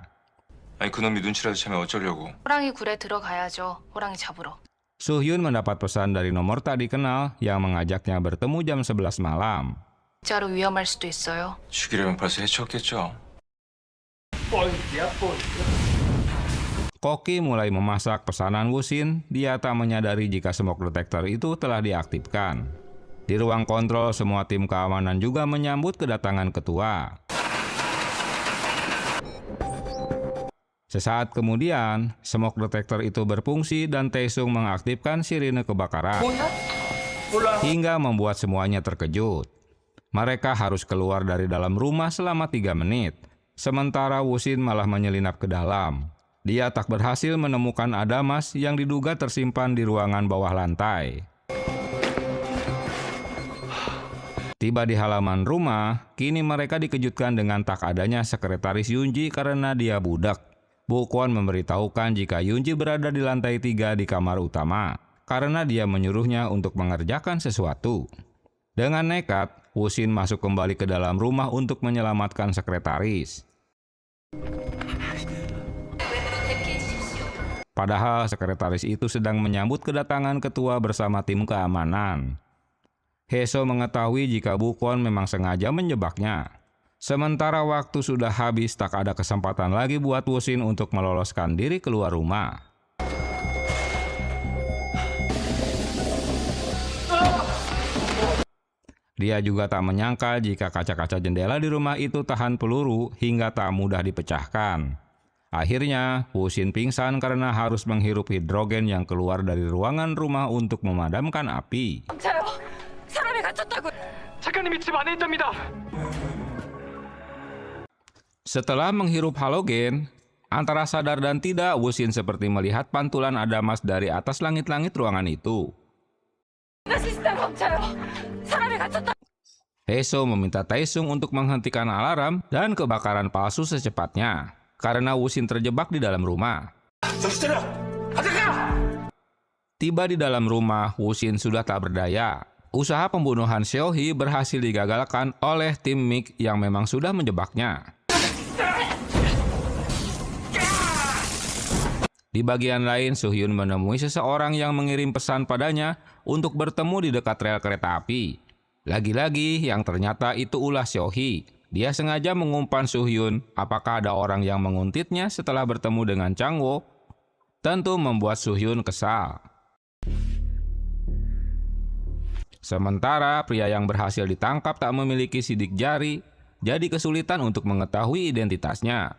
Speaker 1: 아니 그놈이 눈치라도 채면 어쩌려고.
Speaker 4: 호랑이 굴에 들어가야죠. 호랑이 잡으러.
Speaker 3: Soo-hyun mendapat pesan dari nomor tak dikenal yang mengajaknya bertemu jam 11 malam.
Speaker 4: 진짜로 위험할 수도 있어요.
Speaker 1: 죽이려면 벌써 해치웠겠죠.
Speaker 3: Koki mulai memasak pesanan Woo-shin. Dia tak menyadari jika smoke detector itu telah diaktifkan. Di ruang kontrol, semua tim keamanan juga menyambut kedatangan ketua. Sesaat kemudian, smoke detector itu berfungsi dan Taesung mengaktifkan sirine kebakaran. Hingga membuat semuanya terkejut. Mereka harus keluar dari dalam rumah selama 3 menit. Sementara Woo-shin malah menyelinap ke dalam. Dia tak berhasil menemukan Adamas yang diduga tersimpan di ruangan bawah lantai. Tiba di halaman rumah, kini mereka dikejutkan dengan tak adanya sekretaris Yoonji karena dia budak. Bu Kwon memberitahukan jika Yoonji berada di lantai 3 di kamar utama, karena dia menyuruhnya untuk mengerjakan sesuatu. Dengan nekat, Woo-shin masuk kembali ke dalam rumah untuk menyelamatkan sekretaris. Padahal sekretaris itu sedang menyambut kedatangan ketua bersama tim keamanan. Hae-soo mengetahui jika Bu Kwon memang sengaja menjebaknya. Sementara waktu sudah habis, tak ada kesempatan lagi buat Woo-shin untuk meloloskan diri keluar rumah. Dia juga tak menyangka jika kaca-kaca jendela di rumah itu tahan peluru hingga tak mudah dipecahkan. Akhirnya, Wosin pingsan karena harus menghirup hidrogen yang keluar dari ruangan rumah untuk memadamkan api. Setelah menghirup halogen, antara sadar dan tidak, Wosin seperti melihat pantulan Adamas dari atas langit-langit ruangan itu. Heso meminta Taesung untuk menghentikan alarm dan kebakaran palsu secepatnya, karena Wosin terjebak di dalam rumah. Tiba di dalam rumah, Wosin sudah tak berdaya. Usaha pembunuhan Seohee berhasil digagalkan oleh tim Mick yang memang sudah menjebaknya. Di bagian lain, Soo-hyun menemui seseorang yang mengirim pesan padanya untuk bertemu di dekat rel kereta api. Lagi-lagi, yang ternyata itu ulah Seohee. Dia sengaja mengumpan Soo-hyun apakah ada orang yang menguntitnya setelah bertemu dengan Chang-woo. Tentu membuat Soo-hyun kesal. Sementara pria yang berhasil ditangkap tak memiliki sidik jari, jadi kesulitan untuk mengetahui identitasnya.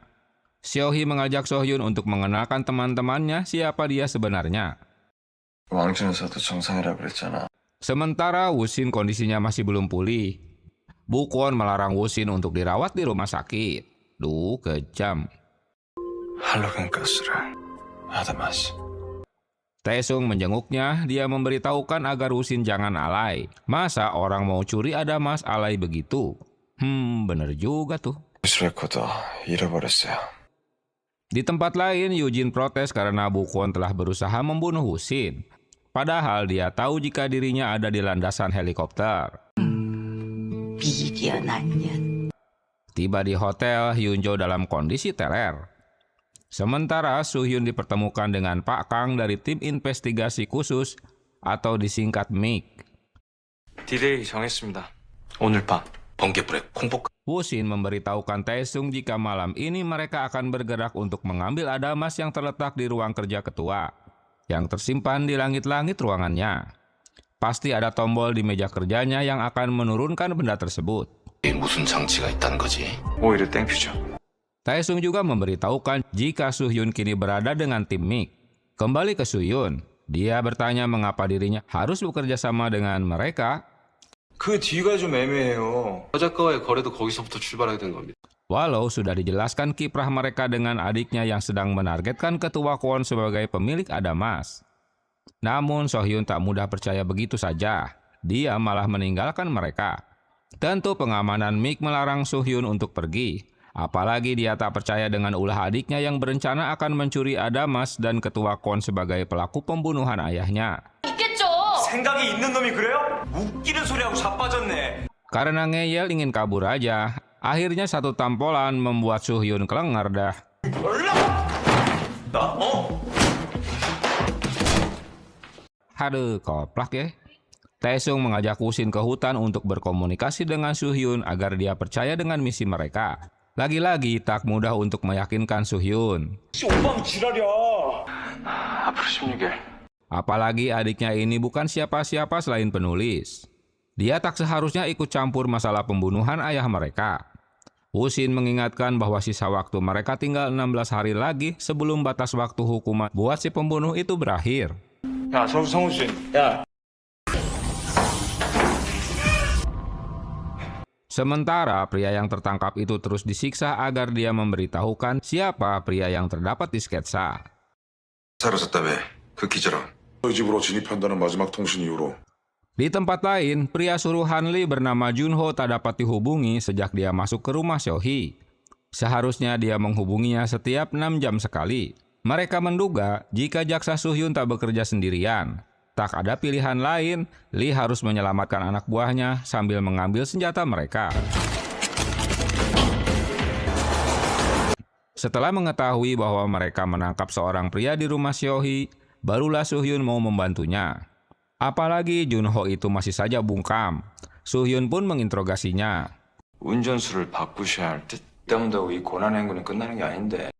Speaker 3: Seohee mengajak Soo-hyun untuk mengenalkan teman-temannya siapa dia sebenarnya.
Speaker 1: 왕준에서도 정상이라 그랬잖아.
Speaker 3: Sementara Wosin kondisinya masih belum pulih. Bukwon melarang Wosin untuk dirawat di rumah sakit. Duh, kejam.
Speaker 1: 할로겐 가스를 아다마스.
Speaker 3: Taesung menjenguknya, dia memberitahukan agar Wosin jangan alay. Masa orang mau curi Adamas alay begitu? Bener juga tuh.
Speaker 1: 뉴스레코더 잃어버렸어요.
Speaker 3: Di tempat lain, Eugene protes karena Bukwon telah berusaha membunuh Wosin. Padahal dia tahu jika dirinya ada di landasan helikopter. Tiba di hotel, Hyunjo dalam kondisi teler. Sementara Soo-hyun dipertemukan dengan Pak Kang dari tim investigasi khusus atau disingkat MIG.
Speaker 1: 디데이 정했습니다. 오늘 밤.
Speaker 2: 번개불에 콩볶.
Speaker 3: Wosin memberitahukan Taesung jika malam ini mereka akan bergerak untuk mengambil Adamas yang terletak di ruang kerja ketua, yang tersimpan di langit-langit ruangannya. Pasti ada tombol di meja kerjanya yang akan menurunkan benda tersebut.
Speaker 2: 무슨 장치가 있다는 거지?
Speaker 1: 오히려 땡큐죠.
Speaker 3: Taesung juga memberitahukan jika Soo-hyun kini berada dengan tim MIG. Kembali ke Soo-hyun, dia bertanya mengapa dirinya harus bekerja sama dengan mereka.
Speaker 1: 그 뒤가 좀 애매해요.
Speaker 10: 여자과의 거래도 거기서부터 출발하게 된 겁니다.
Speaker 3: Walau sudah dijelaskan kiprah mereka dengan adiknya yang sedang menargetkan ketua Kwon sebagai pemilik Adamas. Namun Soo-hyun tak mudah percaya begitu saja. Dia malah meninggalkan mereka. Tentu pengamanan MIG melarang Soo-hyun untuk pergi. Apalagi dia tak percaya dengan ulah adiknya yang berencana akan mencuri Adamas dan ketua Kwon sebagai pelaku pembunuhan ayahnya.
Speaker 4: 있겠죠.
Speaker 1: 생각이 있는 놈이 그래요? 웃기는 소리하고 자빠졌네.
Speaker 3: Karena ngeyel ingin kabur aja, akhirnya satu tampolan membuat Soo-hyun kelengar dah. Aduh, koplak ya. Taesung mengajak Wosin ke hutan untuk berkomunikasi dengan Soo-hyun agar dia percaya dengan misi mereka. Lagi-lagi tak mudah untuk meyakinkan Soo-hyun.
Speaker 1: 앞으로 16일.
Speaker 3: Apalagi adiknya ini bukan siapa-siapa selain penulis. Dia tak seharusnya ikut campur masalah pembunuhan ayah mereka. Wosin mengingatkan bahwa sisa waktu mereka tinggal 16 hari lagi sebelum batas waktu hukuman buat si pembunuh itu berakhir.
Speaker 1: 야, 성우씨. 야.
Speaker 3: Sementara pria yang tertangkap itu terus disiksa agar dia memberitahukan siapa pria yang terdapat di sketsa.
Speaker 8: 사라졌다며 그 기자랑 너희 집으로 진입한다는 마지막 통신 이후로.
Speaker 3: Di tempat lain, pria suruhan Lee bernama Junho tak dapat dihubungi sejak dia masuk ke rumah Seohee. Seharusnya dia menghubunginya setiap 6 jam sekali. Mereka menduga jika jaksa Soo-hyun tak bekerja sendirian. Tak ada pilihan lain, Lee harus menyelamatkan anak buahnya sambil mengambil senjata mereka. Setelah mengetahui bahwa mereka menangkap seorang pria di rumah Seohee, barulah Soo-hyun mau membantunya. Apalagi Junho itu masih saja bungkam. Soo-hyun pun menginterogasinya.
Speaker 1: 운전수를 바꾸셔야 할 듯. 때문다고 이 고난 행군이 끝나는 게 아닌데.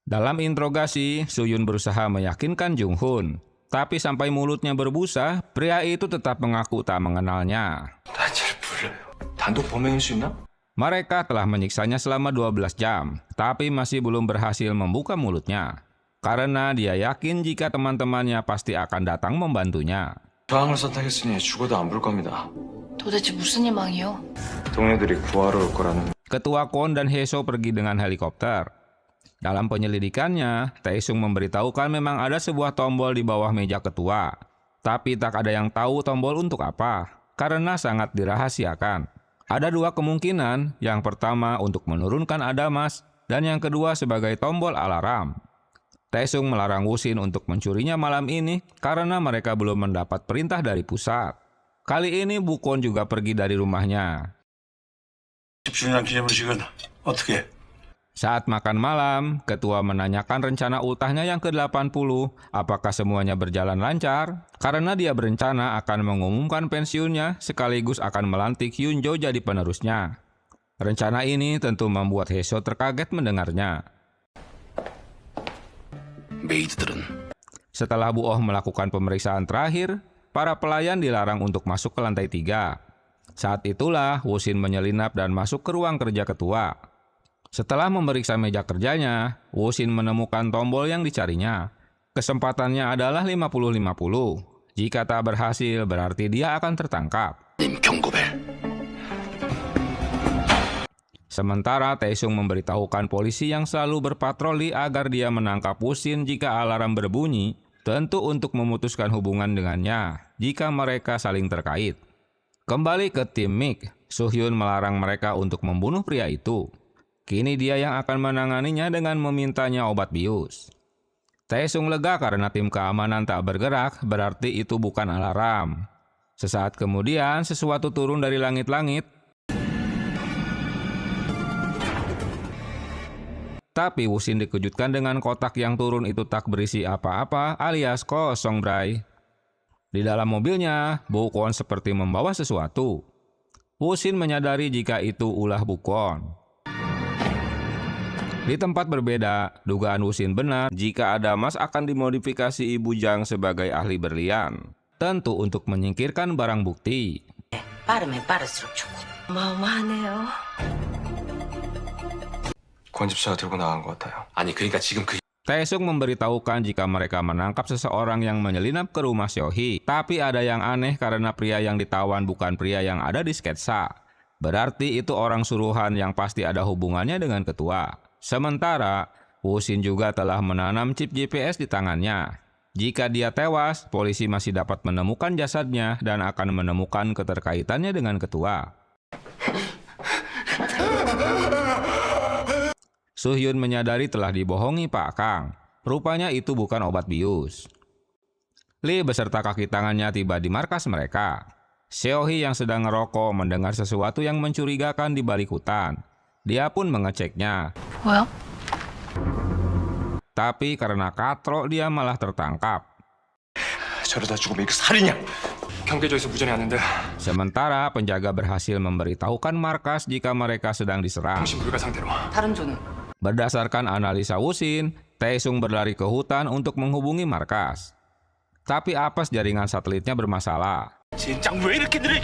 Speaker 3: Dalam interogasi, Soo-hyun berusaha meyakinkan Jung-hoon. Tapi sampai mulutnya berbusa, pria itu tetap mengaku tak mengenalnya.
Speaker 1: 나 잘 몰라요. 단독 범행일 수 있나?
Speaker 3: Mereka telah menyiksanya selama 12 jam, tapi masih belum berhasil membuka mulutnya. Karena dia yakin jika teman-temannya pasti akan datang membantunya.
Speaker 1: 저항을 선택했으니 죽어도 안 볼 겁니다.
Speaker 4: 도대체 무슨 희망이요?
Speaker 1: 동료들이 구하러 올 거라는.
Speaker 3: Ketua Kwon dan Heso pergi dengan helikopter. Dalam penyelidikannya, Taesung memberitahukan memang ada sebuah tombol di bawah meja ketua. Tapi tak ada yang tahu tombol untuk apa, karena sangat dirahasiakan. Ada dua kemungkinan, yang pertama untuk menurunkan Adamas, dan yang kedua sebagai tombol alarm. Taesung melarang Woo-shin untuk mencurinya malam ini karena mereka belum mendapat perintah dari pusat. Kali ini Bu Kwon juga pergi dari rumahnya.
Speaker 8: 10주년 기념식은 어떻게 해?
Speaker 3: Saat makan malam, ketua menanyakan rencana ultahnya yang ke-80, apakah semuanya berjalan lancar? Karena dia berencana akan mengumumkan pensiunnya sekaligus akan melantik Hyunjo jadi penerusnya. Rencana ini tentu membuat Heso terkaget mendengarnya.
Speaker 2: 메이드들은
Speaker 3: Setelah Bu Oh melakukan pemeriksaan terakhir, para pelayan dilarang untuk masuk ke lantai 3. Saat itulah Woo-shin menyelinap dan masuk ke ruang kerja ketua. Setelah memeriksa meja kerjanya, Woo-shin menemukan tombol yang dicarinya. Kesempatannya adalah 50-50. Jika tak berhasil, berarti dia akan tertangkap.
Speaker 2: 님 경고벨.
Speaker 3: Sementara Taesung memberitahukan polisi yang selalu berpatroli agar dia menangkap Woo-shin jika alarm berbunyi, tentu untuk memutuskan hubungan dengannya jika mereka saling terkait. Kembali ke tim Mick, Soo-hyun melarang mereka untuk membunuh pria itu. Kini dia yang akan menanganinya dengan memintanya obat bius. Taesung lega karena tim keamanan tak bergerak, berarti itu bukan alarm. Sesaat kemudian, sesuatu turun dari langit-langit. Tapi Woo-shin dikejutkan dengan kotak yang turun itu tak berisi apa-apa alias kosong, bray. Di dalam mobilnya, Bu Kwon seperti membawa sesuatu. Woo-shin menyadari jika itu ulah Bu Kwon. Di tempat berbeda, dugaan Woo-shin benar jika Adamas akan dimodifikasi Ibu Jang sebagai ahli berlian. Tentu untuk menyingkirkan barang bukti.
Speaker 5: 빠르면 빠를수록 좋고 어마어마하네요.
Speaker 1: 권 집사가 들고 나간 것 같아요.
Speaker 2: 아니 그러니까 지금 그
Speaker 3: Taesung memberitahukan jika mereka menangkap seseorang yang menyelinap ke rumah Seo-hee. Tapi ada yang aneh karena pria yang ditawan bukan pria yang ada di sketsa. Berarti itu orang suruhan yang pasti ada hubungannya dengan ketua. Sementara, Woo-shin juga telah menanam chip GPS di tangannya. Jika dia tewas, polisi masih dapat menemukan jasadnya dan akan menemukan keterkaitannya dengan ketua. Soo-hyun menyadari telah dibohongi Pak Kang. Rupanya itu bukan obat bius. Lee beserta kaki tangannya tiba di markas mereka. Seo-hee yang sedang ngerokok mendengar sesuatu yang mencurigakan di balik hutan. Dia pun mengeceknya.
Speaker 4: 뭐야?
Speaker 3: Tapi karena katrok dia malah tertangkap.
Speaker 1: 저러다 죽으면 이거 살이냐? 경계조에서 무전이 왔는데
Speaker 3: Sementara penjaga berhasil memberitahukan markas jika mereka sedang diserang.
Speaker 1: 정신 불가 상태로.
Speaker 5: 다른 조는
Speaker 3: Berdasarkan analisa Woo-shin, Taesung berlari ke hutan untuk menghubungi markas. Tapi apes jaringan satelitnya bermasalah.
Speaker 6: 진짜 왜 이렇게 느려?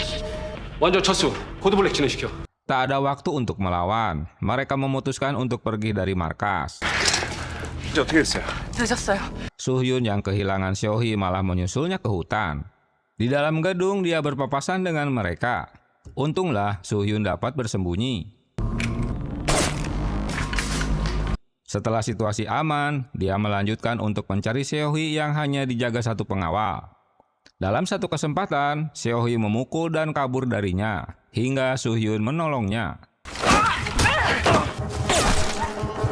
Speaker 6: 완전 철수. 코드블랙 진행시켜.
Speaker 3: Tak ada waktu untuk melawan. Mereka memutuskan untuk pergi dari markas.
Speaker 1: 이제 어떻게 됐어요?
Speaker 5: 늦었어요.
Speaker 3: Soo-hyun yang kehilangan Seo-hee malah menyusulnya ke hutan. Di dalam gedung dia berpapasan dengan mereka. Untunglah Soo-hyun dapat bersembunyi. Setelah situasi aman, dia melanjutkan untuk mencari Seo-hee yang hanya dijaga satu pengawal. Dalam satu kesempatan, Seo-hee memukul dan kabur darinya, hingga Soo-hyun menolongnya.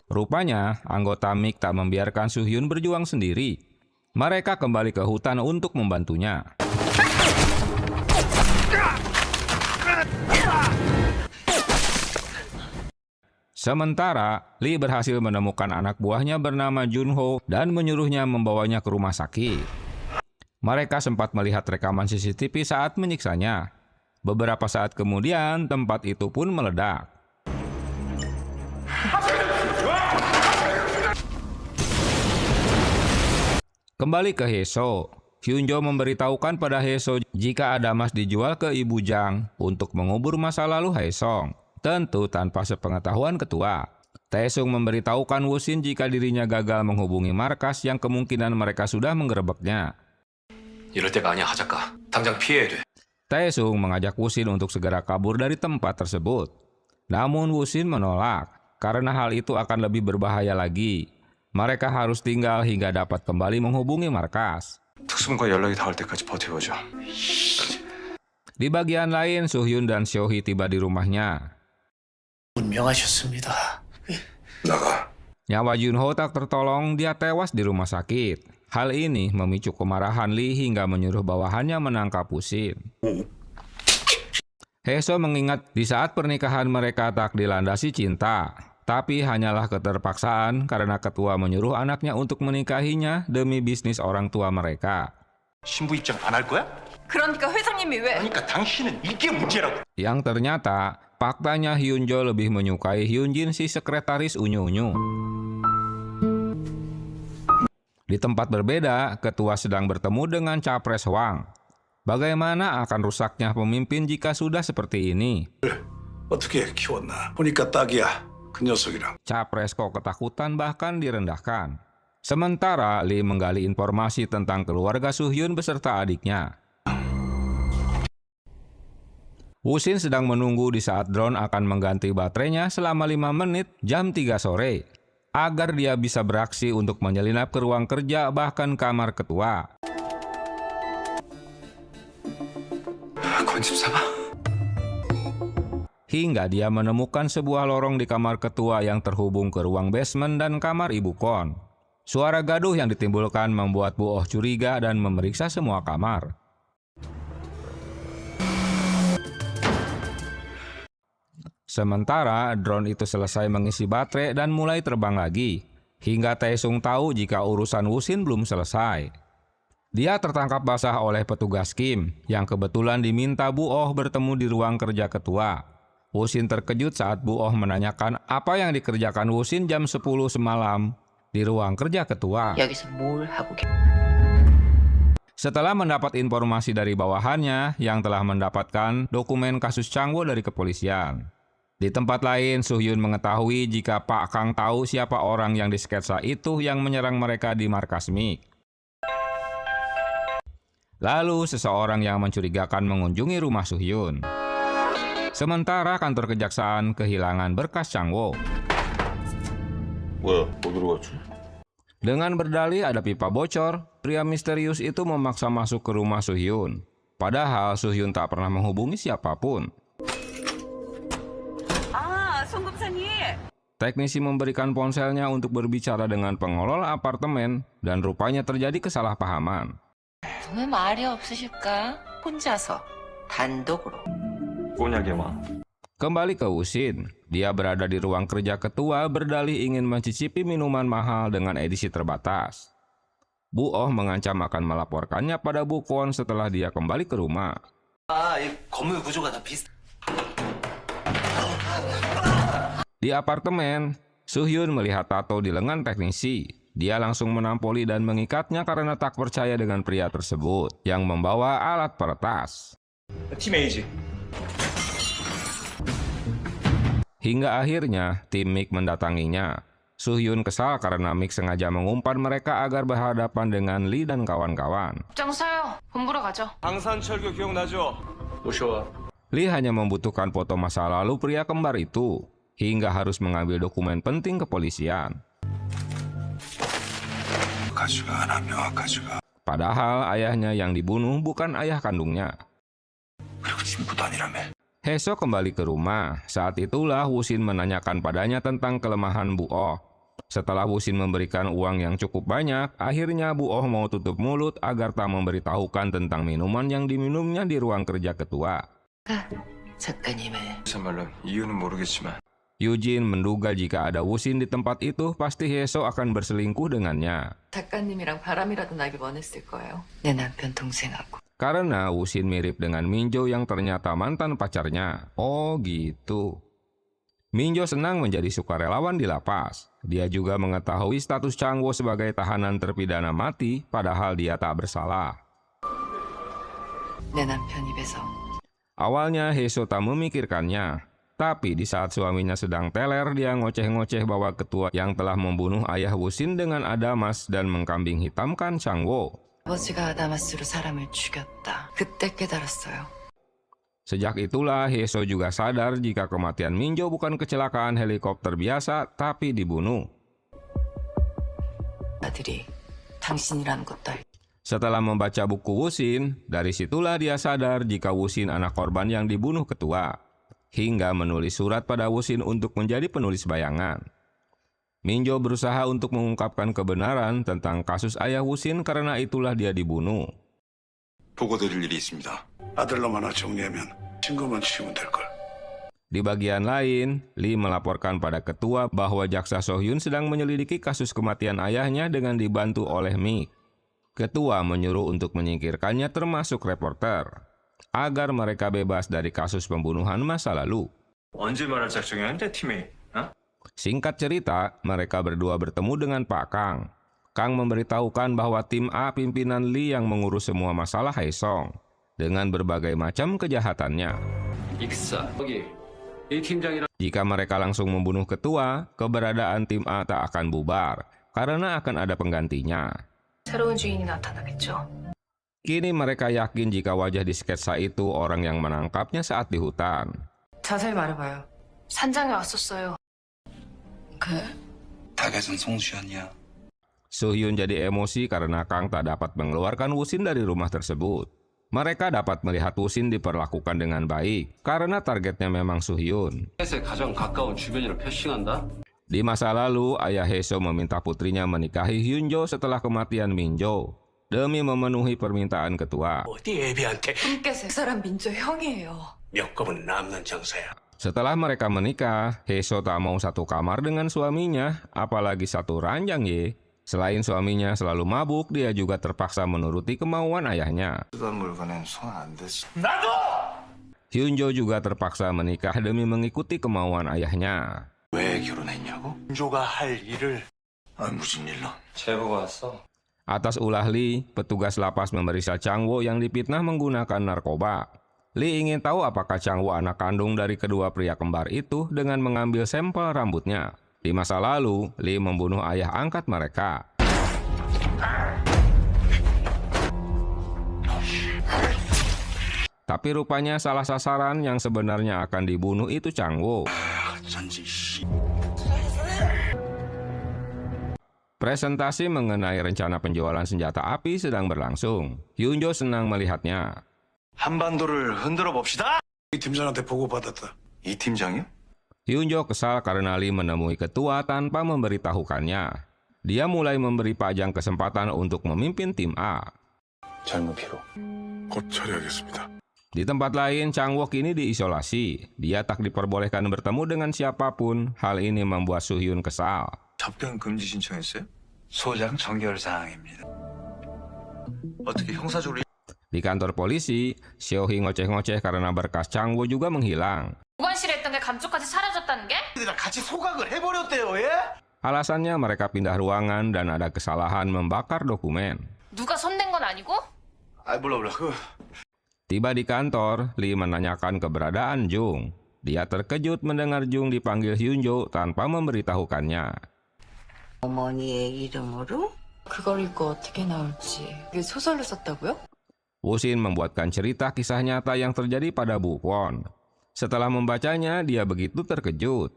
Speaker 3: Rupanya, anggota Mick tak membiarkan Soo-hyun berjuang sendiri. Mereka kembali ke hutan untuk membantunya. Sementara, Lee berhasil menemukan anak buahnya bernama Junho dan menyuruhnya membawanya ke rumah sakit. Mereka sempat melihat rekaman CCTV saat menyiksanya. Beberapa saat kemudian, tempat itu pun meledak. Kembali ke Heso. Hyunjo memberitahukan pada Haeseo jika ada emas dijual ke Ibu Jang untuk mengubur masa lalu Haesong, tentu tanpa sepengetahuan ketua. Taesung memberitahukan Woo-shin jika dirinya gagal menghubungi markas yang kemungkinan mereka sudah menggerebeknya.
Speaker 10: 이럴 때가 아니야, 하작가. 당장 피해야 돼.
Speaker 3: Taesung mengajak Woo-shin untuk segera kabur dari tempat tersebut. Namun Woo-shin menolak, karena hal itu akan lebih berbahaya lagi. Mereka harus tinggal hingga dapat kembali menghubungi markas.
Speaker 1: 특수본과 연락이 닿을 때까지 버텨보죠.
Speaker 3: Di bagian lain, Soo-hyun dan Seo-hee tiba di rumahnya.
Speaker 6: 운명하셨습니다.
Speaker 8: 나가.
Speaker 3: Nyawa Junho tak tertolong, dia tewas di rumah sakit. Hal ini memicu kemarahan Lee hingga menyuruh bawahannya menangkap Woo-shin. Haeseo mengingat di saat pernikahan mereka tak dilandasi cinta, tapi hanyalah keterpaksaan karena ketua menyuruh anaknya untuk menikahinya demi bisnis orang tua mereka.
Speaker 6: 신부 입장 안 할 거야?
Speaker 7: 그러니까 회장님이 왜?
Speaker 6: 그러니까 당신은 이게 문제라고.
Speaker 3: Yang ternyata, faktanya Hyunjo lebih menyukai Hyunjin si sekretaris unyu-unyu. Di tempat berbeda, ketua sedang bertemu dengan Capres Hwang. Bagaimana akan rusaknya pemimpin jika sudah seperti ini?
Speaker 8: 어떻게 키웠나? 보니까 딱이야. 그 녀석이랑.
Speaker 3: Capres kok ketakutan bahkan direndahkan. Sementara Lee menggali informasi tentang keluarga Soo-hyun beserta adiknya. Woo-shin sedang menunggu di saat drone akan mengganti baterainya selama 5 menit jam 3 sore. Agar dia bisa beraksi untuk menyelinap ke ruang kerja bahkan kamar ketua. Hingga dia menemukan sebuah lorong di kamar ketua yang terhubung ke ruang basement dan kamar Ibu Kwon. Suara gaduh yang ditimbulkan membuat Bu Oh curiga dan memeriksa semua kamar. Sementara drone itu selesai mengisi baterai dan mulai terbang lagi, hingga Taesung tahu jika urusan Woo-shin belum selesai. Dia tertangkap basah oleh petugas Kim yang kebetulan diminta Bu Oh bertemu di ruang kerja ketua. Woo-shin terkejut saat Bu Oh menanyakan apa yang dikerjakan Woo-shin jam 10 semalam di ruang kerja ketua.
Speaker 5: 여기서 뭘 하고
Speaker 3: Setelah mendapat informasi dari bawahannya yang telah mendapatkan dokumen kasus Changwoo dari kepolisian. Di tempat lain, Soo-hyun mengetahui jika Pak Kang tahu siapa orang yang disketsa itu yang menyerang mereka di markas MIG. Lalu, seseorang yang mencurigakan mengunjungi rumah Soo-hyun. Sementara kantor kejaksaan kehilangan berkas Changwoo. Dengan berdalih ada pipa bocor, pria misterius itu memaksa masuk ke rumah Soo-hyun. Padahal Soo-hyun tak pernah menghubungi siapapun. Teknisi memberikan ponselnya untuk berbicara dengan pengelola apartemen dan rupanya terjadi kesalahpahaman.
Speaker 5: 왜 말이 없으실까? 혼자서 단독으로.
Speaker 3: Kembali ke Woo-shin, dia berada di ruang kerja ketua berdalih ingin mencicipi minuman mahal dengan edisi terbatas. Bu Oh mengancam akan melaporkannya pada Bu Kwon setelah dia kembali ke rumah. Di apartemen, Soo-hyun melihat tato di lengan teknisi. Dia langsung menampoli dan mengikatnya karena tak percaya dengan pria tersebut yang membawa alat peretas. Hingga akhirnya tim MIG mendatanginya. Soo-hyun kesal karena MIG sengaja mengumpan mereka agar berhadapan dengan Lee dan kawan-kawan.
Speaker 4: 장사요. 본부로 가죠.
Speaker 10: 방산철교 기억나죠? 모셔와.
Speaker 3: Lee hanya membutuhkan foto masa lalu pria kembar itu, hingga harus mengambil dokumen penting kepolisian. Padahal ayahnya yang dibunuh bukan ayah kandungnya. Haeseo kembali ke rumah. Saat itulah Woo-shin menanyakan padanya tentang kelemahan Bu Oh. Setelah Woo-shin memberikan uang yang cukup banyak, akhirnya Bu Oh mau tutup mulut agar tak memberitahukan tentang minuman yang diminumnya di ruang kerja ketua.
Speaker 5: 작가님의
Speaker 1: 정말로 이유는 모르겠지만
Speaker 3: Eugene menduga jika ada Woo-shin di tempat itu, pasti Haeseo akan berselingkuh dengannya.
Speaker 9: 작가님이랑 바람이라도 나길 원했을 거예요.
Speaker 5: 내 남편 동생하고.
Speaker 3: Karena Woo-shin mirip dengan Minjo yang ternyata mantan pacarnya. Oh gitu. Minjo senang menjadi sukarelawan di lapas. Dia juga mengetahui status Changwoo sebagai tahanan terpidana mati, padahal dia tak bersalah.
Speaker 9: 내 남편 입에서.
Speaker 3: Awalnya Heso tak memikirkannya, tapi di saat suaminya sedang teler, dia ngoceh-ngoceh bahwa ketua yang telah membunuh ayah Wusin dengan adamas dan mengkambing hitamkan Changwo.
Speaker 9: 아버지가 아다마스로 사람을 죽였다. 그때 깨달았어요.
Speaker 3: Sejak itulah Heso juga sadar jika kematian Minjo bukan kecelakaan helikopter biasa, tapi dibunuh.
Speaker 9: 아들이 당신이라는 것도 알고.
Speaker 3: Setelah membaca buku Wusin, dari situlah dia sadar jika Wusin anak korban yang dibunuh ketua, hingga menulis surat pada Wusin untuk menjadi penulis bayangan. Minjo berusaha untuk mengungkapkan kebenaran tentang kasus ayah Wusin, karena itulah dia dibunuh.
Speaker 8: 보고드릴 일이 있습니다. 아들놈 하나 정리하면 신고만 치우면 될 걸.
Speaker 3: Di bagian lain, Lee melaporkan pada ketua bahwa jaksa Sohyun sedang menyelidiki kasus kematian ayahnya dengan dibantu oleh Mik. Ketua menyuruh untuk menyingkirkannya termasuk reporter, agar mereka bebas dari kasus pembunuhan masa lalu.
Speaker 1: 언제 말할 작정이었는데 팀이?
Speaker 3: Singkat cerita, mereka berdua bertemu dengan Pak Kang. Kang memberitahukan bahwa tim A pimpinan Lee yang mengurus semua masalah Haesong dengan berbagai macam kejahatannya.
Speaker 10: 익사 여기 이 팀장이랑
Speaker 3: Jika mereka langsung membunuh ketua, keberadaan tim A tak akan bubar, karena akan ada penggantinya.
Speaker 4: 새로운 주인이 나타나겠죠.
Speaker 3: Kini mereka yakin jika wajah di sketsa itu orang yang menangkapnya saat di hutan.
Speaker 9: 자세히 말해봐요.
Speaker 4: 산장에 왔었어요.
Speaker 8: 닭에선 송수현이야.
Speaker 3: Sohyun jadi emosi karena Kang tak dapat mengeluarkan Wusin dari rumah tersebut. Mereka dapat melihat Wusin diperlakukan dengan baik, karena targetnya memang Sohyun.
Speaker 10: 셋의 가장 가까운 주변이라 패싱한다.
Speaker 3: Di masa lalu, ayah Heso meminta putrinya menikahi Hyunjo setelah kematian Minjo, demi memenuhi permintaan ketua.
Speaker 6: 어디 애비한테
Speaker 9: 분께서 그 사람 민조 형이에요.
Speaker 6: 몇 겁은 남는 장사야.
Speaker 3: Setelah mereka menikah, Heso tak mau satu kamar dengan suaminya, apalagi satu ranjang ye. Selain suaminya selalu mabuk, dia juga terpaksa menuruti kemauan ayahnya.
Speaker 8: 쓰던 물건엔 손 안 댔어.
Speaker 3: Hyunjo juga terpaksa menikah demi mengikuti kemauan ayahnya.
Speaker 8: 왜 결혼했냐고? 조가 할 일을. 아 무슨 일로?
Speaker 1: 제보가 왔어.
Speaker 3: Atas ulah Lee, petugas lapas memeriksa Changwo yang dipitnah menggunakan narkoba. Lee ingin tahu apakah Changwo anak kandung dari kedua pria kembar itu dengan mengambil sampel rambutnya. Di masa lalu, Lee membunuh ayah angkat mereka. Tapi rupanya salah sasaran yang sebenarnya akan dibunuh itu Changwo. Presentasi mengenai rencana penjualan senjata api sedang berlangsung. Hyunjo senang melihatnya.
Speaker 8: 한반도를 흔들어 봅시다. 이 팀장한테 보고 받았다. 이 팀장이요?
Speaker 3: Hyunjo kesal karena Lee menemui ketua tanpa memberitahukannya. Dia mulai memberi Pajang kesempatan untuk memimpin tim A.
Speaker 8: 젊은 피로. 곧 처리하겠습니다.
Speaker 3: Di tempat lain, Changwo kini diisolasi. Dia tak diperbolehkan bertemu dengan siapapun. Hal ini membuat Sohyun kesal.
Speaker 1: 접견 금지 신청했어요?
Speaker 8: 소장 정결 사항입니다.
Speaker 1: 어떻게 형사적으로
Speaker 3: Di kantor polisi, Seohee ngoceh-ngoceh karena berkas Changwo juga menghilang.
Speaker 4: 보관실에 있던 게 감쪽까지 사라졌다는 게?
Speaker 8: 같이 소각을 해버렸대요, 예?
Speaker 3: Alasannya mereka pindah ruangan dan ada kesalahan membakar dokumen.
Speaker 4: 누가 손댄 건 아니고?
Speaker 8: 아 몰라.
Speaker 3: Tiba di kantor, Lee menanyakan keberadaan Jung. Dia terkejut mendengar Jung dipanggil Hyunjo tanpa memberitahukannya.
Speaker 5: 어머니의 이름으로?
Speaker 9: 그걸 읽고 어떻게 나올지. 그게 소설로 썼다고요?
Speaker 3: Wusin membuatkan cerita kisah nyata yang terjadi pada Bu Kwon. Setelah membacanya, dia begitu terkejut.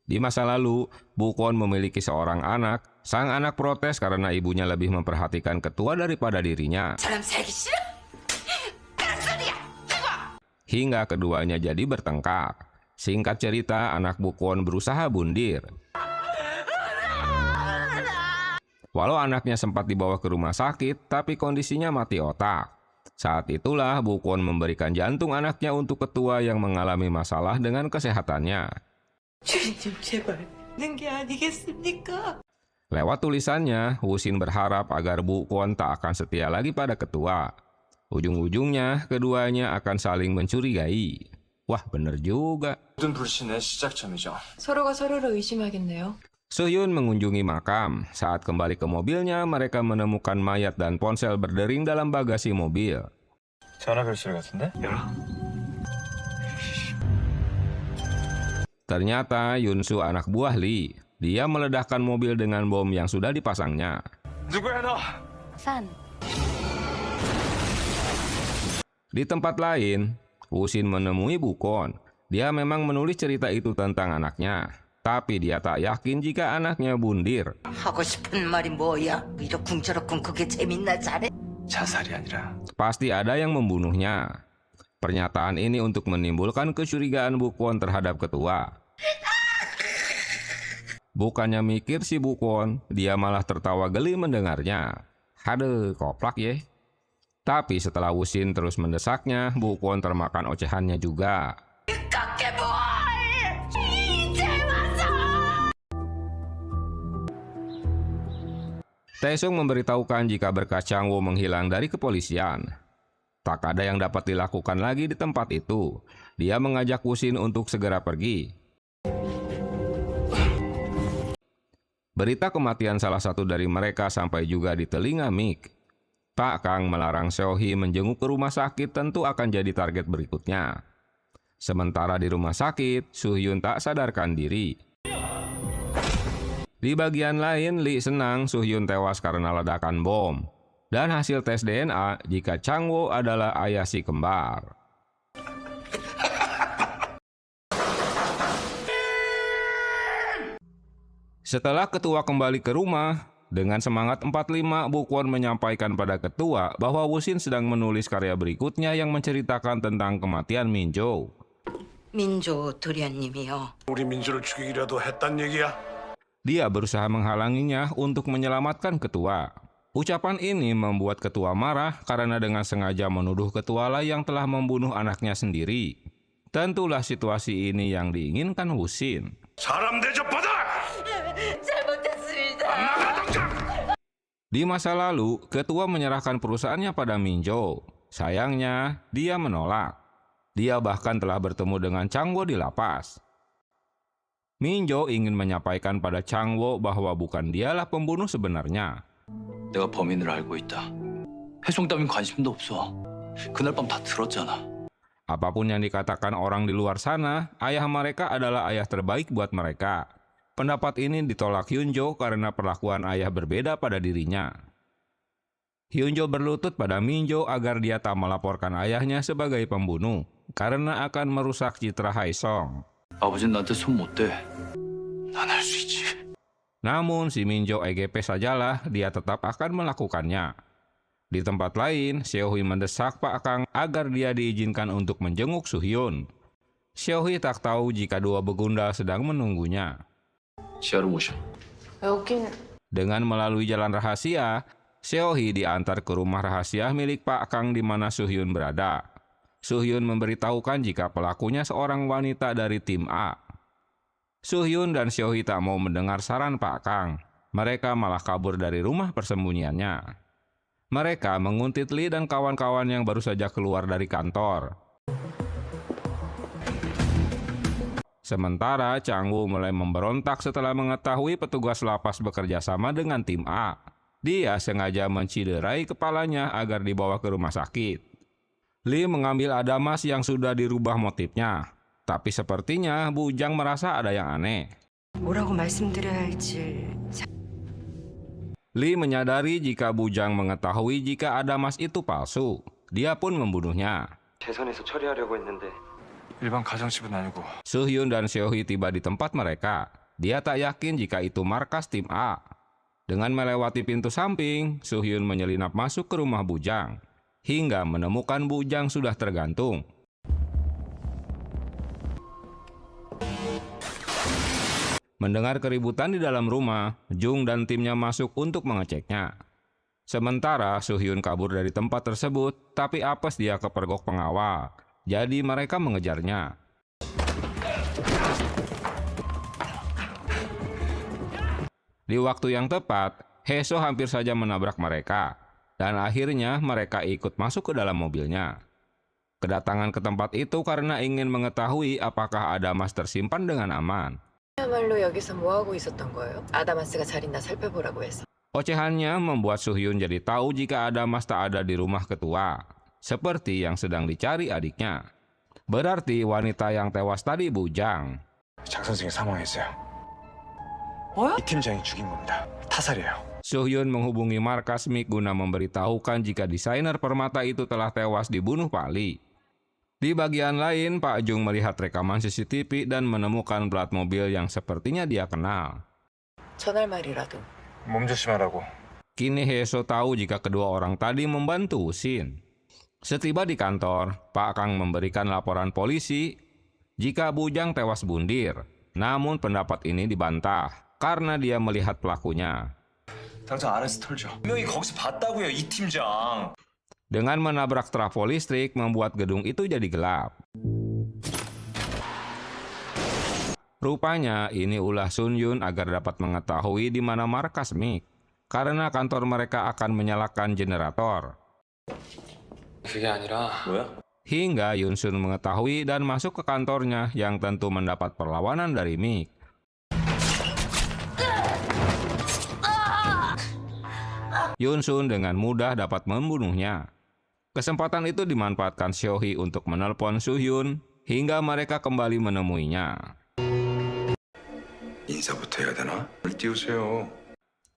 Speaker 3: Di masa lalu, Bu Kwon memiliki seorang anak. Sang anak protes karena ibunya lebih memperhatikan ketua daripada dirinya.
Speaker 9: 사람 살기 싫어?
Speaker 3: Hingga keduanya jadi bertengkar. Singkat cerita, anak Bu Kwon berusaha bundir. Walau anaknya sempat dibawa ke rumah sakit, tapi kondisinya mati otak. Saat itulah Bu Kwon memberikan jantung anaknya untuk ketua yang mengalami masalah dengan kesehatannya.
Speaker 9: 주인님 제발 는 게 아니겠습니까?
Speaker 3: Lewat tulisannya, Wusin berharap agar Bu Kwon tak akan setia lagi pada ketua. Ujung-ujungnya, keduanya akan saling mencurigai. Wah, bener juga.
Speaker 1: 모든 불신의 시작점이죠.
Speaker 9: 서로가 서로를 의심하겠네요.
Speaker 3: Soo-hyun mengunjungi makam. Saat kembali ke mobilnya, mereka menemukan mayat dan ponsel berdering dalam bagasi mobil.
Speaker 1: 전화 결실 같은데?
Speaker 3: Ternyata Yun-soo anak buah Lee. Dia meledakkan mobil dengan bom yang sudah dipasangnya.
Speaker 1: 누구야 너?
Speaker 4: 산.
Speaker 3: Di tempat lain, Woo-shin menemui Bukon. Dia memang menulis cerita itu tentang anaknya. Tapi dia tak yakin jika anaknya bundir.
Speaker 5: 하고 싶은 말이 뭐야? 이러쿵저러쿵 그게 재밌나 잘해?
Speaker 1: 자살이 아니라
Speaker 3: Pasti ada yang membunuhnya. Pernyataan ini untuk menimbulkan kecurigaan Bukon terhadap ketua. Bukannya mikir si Bukon, dia malah tertawa geli mendengarnya. Haduh, koplak ya. Tapi setelah Woo-shin terus mendesaknya, Bukon termakan ocehannya juga. Taesung memberitahukan jika berkas Chang-woo menghilang dari kepolisian. Tak ada yang dapat dilakukan lagi di tempat itu. Dia mengajak Woo-shin untuk segera pergi. Berita kematian salah satu dari mereka sampai juga di telinga Mick. Pak Kang melarang Seo-hee menjenguk ke rumah sakit, tentu akan jadi target berikutnya. Sementara di rumah sakit, Soo-hyun tak sadarkan diri. Di bagian lain, Lee senang Soo-hyun tewas karena ledakan bom. Dan hasil tes DNA jika Chang-woo adalah ayah si kembar. Setelah ketua kembali ke rumah, dengan semangat 45, Bukon menyampaikan pada ketua bahwa Woo-shin sedang menulis karya berikutnya yang menceritakan tentang kematian Min-jo.
Speaker 5: 민조 도련님이요.
Speaker 8: 우리 민주를 죽이기라도 했단 얘기야.
Speaker 3: Dia berusaha menghalanginya untuk menyelamatkan ketua. Ucapan ini membuat ketua marah karena dengan sengaja menuduh ketualah yang telah membunuh anaknya sendiri. Tentulah situasi ini yang diinginkan Woo-shin.
Speaker 8: 사람 대접받아!
Speaker 3: Di masa lalu, ketua menyerahkan perusahaannya pada Min-jo. Sayangnya, dia menolak. Dia bahkan telah bertemu dengan Chang-woo di lapas. Min-jo ingin menyampaikan pada Chang-woo bahwa bukan dialah pembunuh sebenarnya.
Speaker 2: 내가 범인을 알고 있다. 혜송 따윈 관심도 없어. 그날 밤 다 들었잖아.
Speaker 3: Apapun yang dikatakan orang di luar sana, ayah mereka adalah ayah terbaik buat mereka. Pendapat ini ditolak Hyun-jo karena perlakuan ayah berbeda pada dirinya. Hyun-jo berlutut pada Min-jo agar dia tak melaporkan ayahnya sebagai pembunuh, karena akan merusak citra Haesong.
Speaker 2: 아버지는 나한테 손 못 대. 난 할 수 있지.
Speaker 3: Namun si Min-jo EGP sajalah, dia tetap akan melakukannya. Di tempat lain, Seo-hee mendesak Pak Kang agar dia diizinkan untuk menjenguk Soo-hyun. Seo-hee tak tahu jika dua begundal sedang menunggunya.
Speaker 2: 지하로 모셔.
Speaker 4: 여긴
Speaker 3: Dengan melalui jalan rahasia, Seo-hee diantar ke rumah rahasia milik Pak Kang di mana Soo-hyun berada. Soo-hyun memberitahukan jika pelakunya seorang wanita dari tim A. Soo-hyun dan Seo-hee tak mau mendengar saran Pak Kang. Mereka malah kabur dari rumah persembunyiannya. Mereka menguntit Lee dan kawan-kawan yang baru saja keluar dari kantor. Sementara Chang-woo mulai memberontak setelah mengetahui petugas lapas bekerja sama dengan tim A. Dia sengaja menciderai kepalanya agar dibawa ke rumah sakit. Lee mengambil adamas yang sudah dirubah motifnya. Tapi sepertinya Bujang merasa ada yang aneh.
Speaker 5: 뭐라고 말씀드려야 할지.
Speaker 3: Lee menyadari jika Bujang mengetahui jika adamas itu palsu. Dia pun membunuhnya.
Speaker 10: 재산에서 처리하려고 했는데
Speaker 1: 일반 가정집은 아니고
Speaker 3: Soo-hyun dan Seo-hee tiba di tempat mereka. Dia tak yakin jika itu markas tim A. Dengan melewati pintu samping, Soo-hyun menyelinap masuk ke rumah Bujang. Hingga menemukan Bujang sudah tergantung. Mendengar keributan di dalam rumah, Jung dan timnya masuk untuk mengeceknya. Sementara Soo-hyun kabur dari tempat tersebut, tapi apes dia kepergok pengawal. Jadi mereka mengejarnya. Di waktu yang tepat, Hae-so hampir saja menabrak mereka. Dan akhirnya mereka ikut masuk ke dalam mobilnya. Kedatangan ke tempat itu karena ingin mengetahui apakah adamas tersimpan dengan aman.
Speaker 9: 그야말로 여기서 뭐하고 있었던 거예요? 아다마스가 잘 있나 살펴보라고 해서.
Speaker 3: Ocehannya membuat Soo-hyun jadi tahu jika Adamas tak ada di rumah ketua, seperti yang sedang dicari adiknya. Berarti wanita yang tewas tadi bujang.
Speaker 1: 장 선생이 사망했어요.
Speaker 9: 뭐야?
Speaker 1: 이 팀장이 죽인 겁니다. 타살이에요.
Speaker 3: Soo-hyun menghubungi markas MIK guna memberitahukan jika desainer permata itu telah tewas dibunuh Pak Lee. Di bagian lain, Pak Jung melihat rekaman CCTV dan menemukan plat mobil yang sepertinya dia kenal.
Speaker 9: 전할 말이라도.
Speaker 1: 몸 조심하라고.
Speaker 3: Kini Hye-so tahu jika kedua orang tadi membantu Shin. Setiba di kantor, Pak Kang memberikan laporan polisi jika Bujang tewas bundir. Namun pendapat ini dibantah karena dia melihat pelakunya.
Speaker 1: 당장 안에서 털죠. 분명히 거기서 봤다고요, 이 팀장.
Speaker 3: Dengan menabrak trafo listrik membuat gedung itu jadi gelap. Rupanya ini ulah Sun-yun agar dapat mengetahui di mana markas MIK, karena kantor mereka akan menyalakan generator.
Speaker 1: 그게 아니라 뭐야?
Speaker 3: Hingga Yun-sun mengetahui dan masuk ke kantornya yang tentu mendapat perlawanan dari MIK. Yun-sun dengan mudah dapat membunuhnya. Kesempatan itu dimanfaatkan Seo-hee untuk menelpon Soo-hyun hingga mereka kembali menemuinya.
Speaker 8: 인사부터 해야 되나? 띄우세요.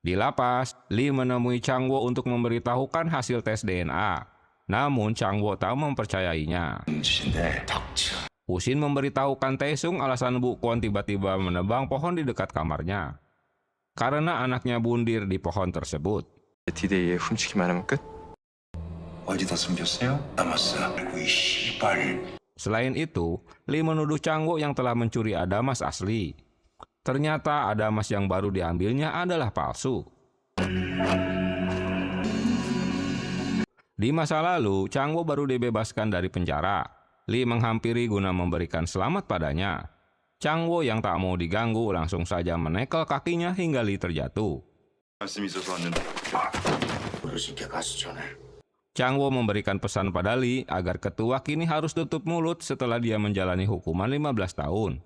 Speaker 3: Di lapas, Lee menemui Chang-wo untuk memberitahukan hasil tes DNA. Namun Chang-wo tak mempercayainya.
Speaker 8: 짓인데 닥쳐.
Speaker 3: Ushin memberitahukan Taesung alasan Bu Kwon tiba-tiba menebang pohon di dekat kamarnya. Karena anaknya bundir di pohon tersebut.
Speaker 1: D-Day에 훔치기만 하면 끝?
Speaker 8: 어디다 숨겼어요? 남았어. 아이고 이 씨발.
Speaker 3: Selain itu, Lee menuduh Chang-wo yang telah mencuri Adamas asli. Ternyata Adamas yang baru diambilnya adalah palsu. Di masa lalu, Chang-wo baru dibebaskan dari penjara. Lee menghampiri guna memberikan selamat padanya. Chang-wo yang tak mau diganggu langsung saja menekel kakinya hingga Lee terjatuh.
Speaker 8: 말씀 있어서 왔는데. 어르신께 가시 전에.
Speaker 3: Chang-wo memberikan pesan pada Lee agar ketua kini harus tutup mulut setelah dia menjalani hukuman 15 tahun.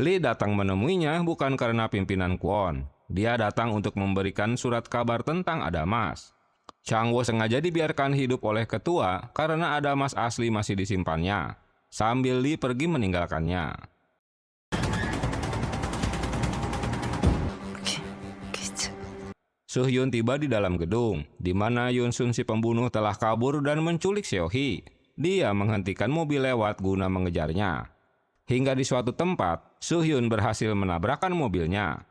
Speaker 3: Lee datang menemuinya bukan karena pimpinan Kwon. Dia datang untuk memberikan surat kabar tentang Adamas. Chang-wo sengaja dibiarkan hidup oleh ketua karena Adamas asli masih disimpannya, sambil Lee pergi meninggalkannya. Soo-hyun tiba di dalam gedung, di mana Yun-sun si pembunuh telah kabur dan menculik Seo-hee. Dia menghentikan mobil lewat guna mengejarnya. Hingga di suatu tempat, Soo-hyun berhasil menabrakkan mobilnya.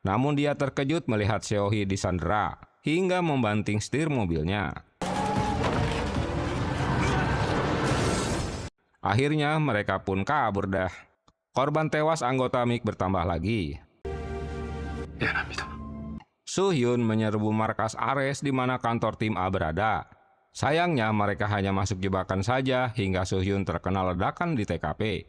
Speaker 3: Namun dia terkejut melihat Seo-hee disandera, hingga membanting setir mobilnya. Akhirnya mereka pun kabur dah. Korban tewas anggota MIK bertambah lagi.
Speaker 1: 미안합니다.
Speaker 3: Soo-hyun menyerbu markas Ares di mana kantor tim A berada. Sayangnya mereka hanya masuk jebakan saja hingga Soo-hyun terkena ledakan di TKP.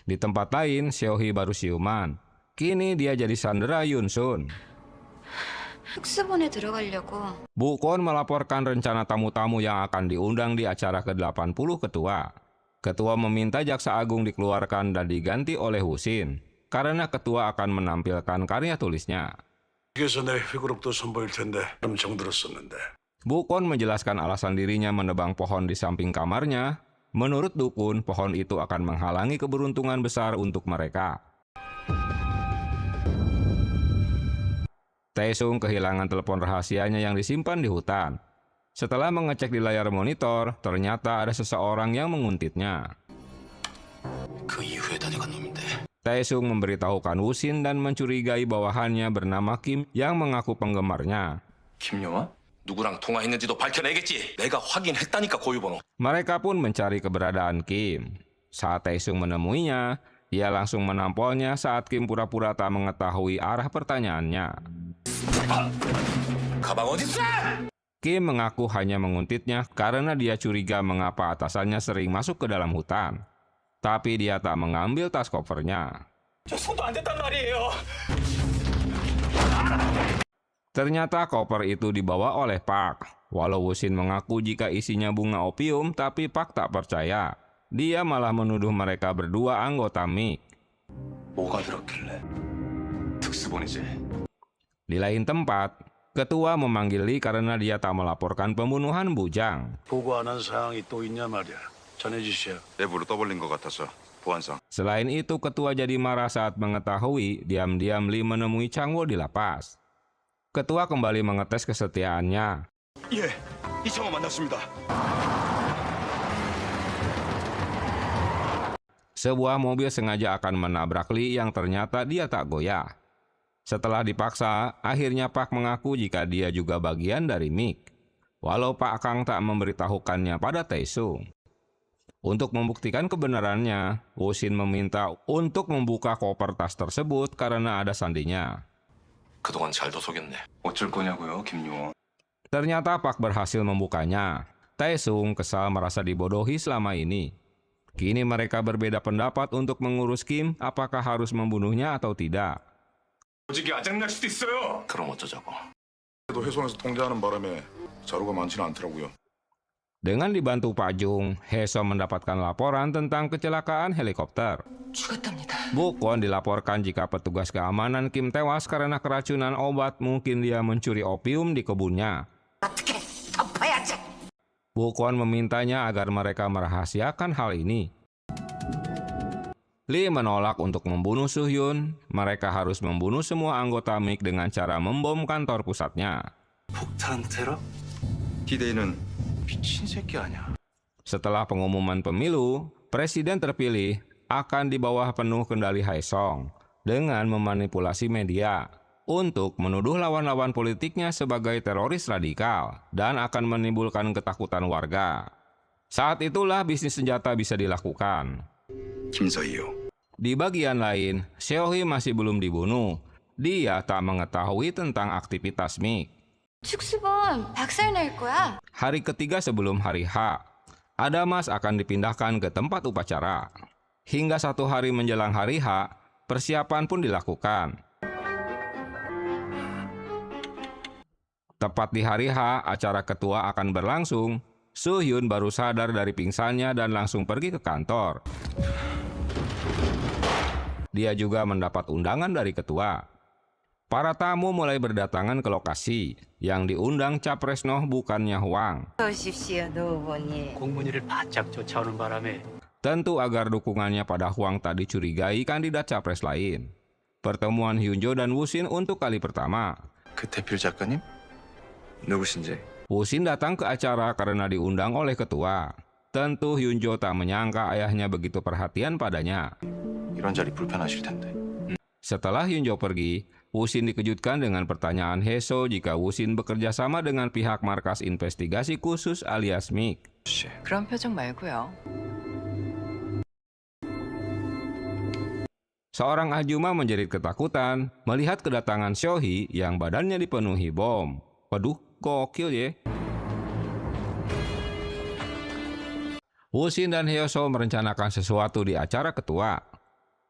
Speaker 3: Di tempat lain, Seo-hee baru siuman. Kini dia jadi sandera Yun-sun.
Speaker 4: 특수본에 들어가려고.
Speaker 3: Bu Kwon melaporkan rencana tamu-tamu yang akan diundang di acara ke-80 ketua. Ketua meminta jaksa agung dikeluarkan dan diganti oleh Husin, karena ketua akan menampilkan karya tulisnya.
Speaker 8: 그래서 내 회고록도 선보일 텐데 좀 정들었었는데.
Speaker 3: Bu Kwon menjelaskan alasan dirinya menebang pohon di samping kamarnya. Menurut dukun, pohon itu akan menghalangi keberuntungan besar untuk mereka. Taesung kehilangan telepon rahasianya yang disimpan di hutan. Setelah mengecek di layar monitor, ternyata ada seseorang yang menguntitnya.
Speaker 2: 그 이후에 다녀간 놈인데.
Speaker 3: Taesung memberitahukan Wusin dan mencurigai bawahannya bernama Kim yang mengaku penggemarnya.
Speaker 1: 김영아?
Speaker 2: 누구랑 통화했는지도 밝혀내겠지. 내가 확인했다니까 고유번호.
Speaker 3: Mereka pun mencari keberadaan Kim. Saat Taesung menemuinya, dia langsung menampolnya saat Kim pura-pura tak mengetahui arah pertanyaannya.
Speaker 2: 가방 어딨어?
Speaker 3: Kim mengaku hanya menguntitnya karena dia curiga mengapa atasannya sering masuk ke dalam hutan. Tapi dia tak mengambil tas kopernya.
Speaker 6: 저 손도 안 댔단 말이에요.
Speaker 3: Ternyata koper itu dibawa oleh Park. Walau Wosin mengaku jika isinya bunga opium, tapi Park tak percaya. Dia malah menuduh mereka berdua anggota MIC.
Speaker 1: 뭐가 들었길래? 특수본이지.
Speaker 3: Di lain tempat, ketua memanggil Lee karena dia tak melaporkan pembunuhan Bujang.
Speaker 8: 보고 안 한 사항이 또 있냐 말이야. 전해주시오.
Speaker 11: 내부로 떠벌린 것 같아서 보안상.
Speaker 3: Selain itu, ketua jadi marah saat mengetahui diam-diam Lee menemui Chang-woo di lapas. Ketua kembali mengetes kesetiaannya.
Speaker 11: 예, 이창호 만났습니다.
Speaker 3: Sebuah mobil sengaja akan menabrak Lee yang ternyata dia tak goyah. Setelah dipaksa, akhirnya Park mengaku jika dia juga bagian dari MIC. Walau Pak Kang tak memberitahukannya pada Taesung. Untuk membuktikan kebenarannya, Wosin meminta untuk membuka koper tas tersebut karena ada sandinya.
Speaker 2: 그동안 잘도 속였네.
Speaker 1: 어쩔 거냐고요, 김요원.
Speaker 3: Ternyata Park berhasil membukanya. Taesung kesal merasa dibodohi selama ini. Kini mereka berbeda pendapat untuk mengurus Kim apakah harus membunuhnya atau tidak.
Speaker 11: 조직이 아작날 수도 있어요.
Speaker 2: 그럼 어쩌자고.
Speaker 11: 또 회선에서 통제하는 바람에 자료가 많지는 않더라고요.
Speaker 3: Dengan dibantu Pak Jung, Heso mendapatkan laporan tentang kecelakaan helikopter.
Speaker 9: 죽었답니다.
Speaker 3: Bukwon dilaporkan jika petugas keamanan Kim tewas karena keracunan obat, mungkin dia mencuri opium di kebunnya. Bukwon memintanya agar mereka merahasiakan hal ini. Lee menolak untuk membunuh Soo-hyun. Mereka harus membunuh semua anggota MIC dengan cara membom kantor pusatnya.
Speaker 1: 폭탄 테러?
Speaker 11: 기대인은
Speaker 1: 미친 새끼 아니야.
Speaker 3: Setelah pengumuman pemilu, presiden terpilih akan di bawah penuh kendali Haesong dengan memanipulasi media untuk menuduh lawan-lawan politiknya sebagai teroris radikal dan akan menimbulkan ketakutan warga. Saat itulah bisnis senjata bisa dilakukan.
Speaker 11: 김서희요.
Speaker 3: Di bagian lain, Seohee masih belum dibunuh. Dia tak mengetahui tentang aktivitas MIC.
Speaker 4: 축수본 박살 날 거야.
Speaker 3: Hari ketiga sebelum hari H, Adamas akan dipindahkan ke tempat upacara. Hingga 1 hari menjelang hari H, persiapan pun dilakukan. Tepat di hari H, acara ketua akan berlangsung. Soo-hyun baru sadar dari pingsannya dan langsung pergi ke kantor. Dia juga mendapat undangan dari ketua. Para tamu mulai berdatangan ke lokasi. Yang diundang Capres Noh bukannya Hwang.
Speaker 6: 공문이를 바짝 쫓아오는 바람에
Speaker 3: Tentu agar dukungannya pada Hwang tak dicurigai kandidat capres lain. Pertemuan Hyunjo dan Wosin untuk kali pertama.
Speaker 1: 그 대필 작가님? 누구신지?
Speaker 3: Wosin datang ke acara karena diundang oleh ketua. Tentu Hyunjo tak menyangka ayahnya begitu perhatian padanya.
Speaker 1: 이런 자리 불편하실 텐데.
Speaker 3: Setelah Hyunjo pergi, Wosin dikejutkan dengan pertanyaan Heso jika Wosin bekerja sama dengan pihak markas investigasi khusus alias MIC.
Speaker 9: 그런 표정 말고요.
Speaker 3: Seorang Ajuma menjerit ketakutan melihat kedatangan Seohee yang badannya dipenuhi bom. Waduh, gokil ya. Wosin dan Hyeso merencanakan sesuatu di acara ketua.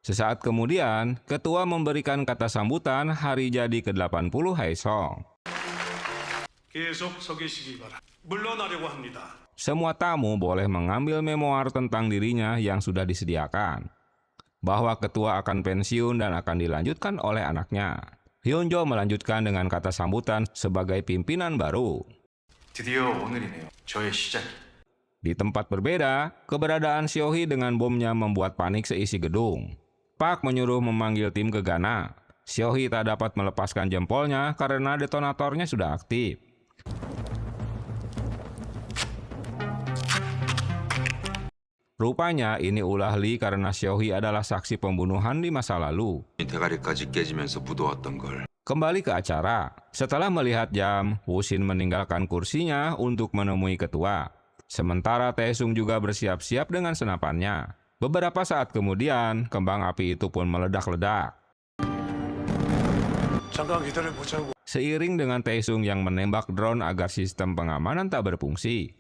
Speaker 3: Sesaat kemudian, ketua memberikan kata sambutan hari jadi ke-80 Haesong.
Speaker 8: 계속 서 계시기 바랍니다. 물러나려고 합니다.
Speaker 3: Semua tamu boleh mengambil memoar tentang dirinya yang sudah disediakan. Bahwa ketua akan pensiun dan akan dilanjutkan oleh anaknya. Hyunjo melanjutkan dengan kata sambutan sebagai pimpinan baru.
Speaker 1: 드디어 오늘이네요. 저의 시작.
Speaker 3: Di tempat berbeda, keberadaan Seohee dengan bomnya membuat panik seisi gedung. Park menyuruh memanggil tim gegana. Seohee tak dapat melepaskan jempolnya karena detonatornya sudah aktif. Rupanya ini ulah Lee karena Seohee adalah saksi pembunuhan di masa lalu.
Speaker 11: 대가리까지 깨지면서 묻어왔던 걸.
Speaker 3: Kembali ke acara. Setelah melihat jam, Wosin meninggalkan kursinya untuk menemui ketua. Sementara Taesung juga bersiap-siap dengan senapannya. Beberapa saat kemudian, kembang api itu pun meledak-ledak.
Speaker 8: 잠깐 기다려보자고.
Speaker 3: Seiring dengan Taesung yang menembak drone agar sistem pengamanan tak berfungsi.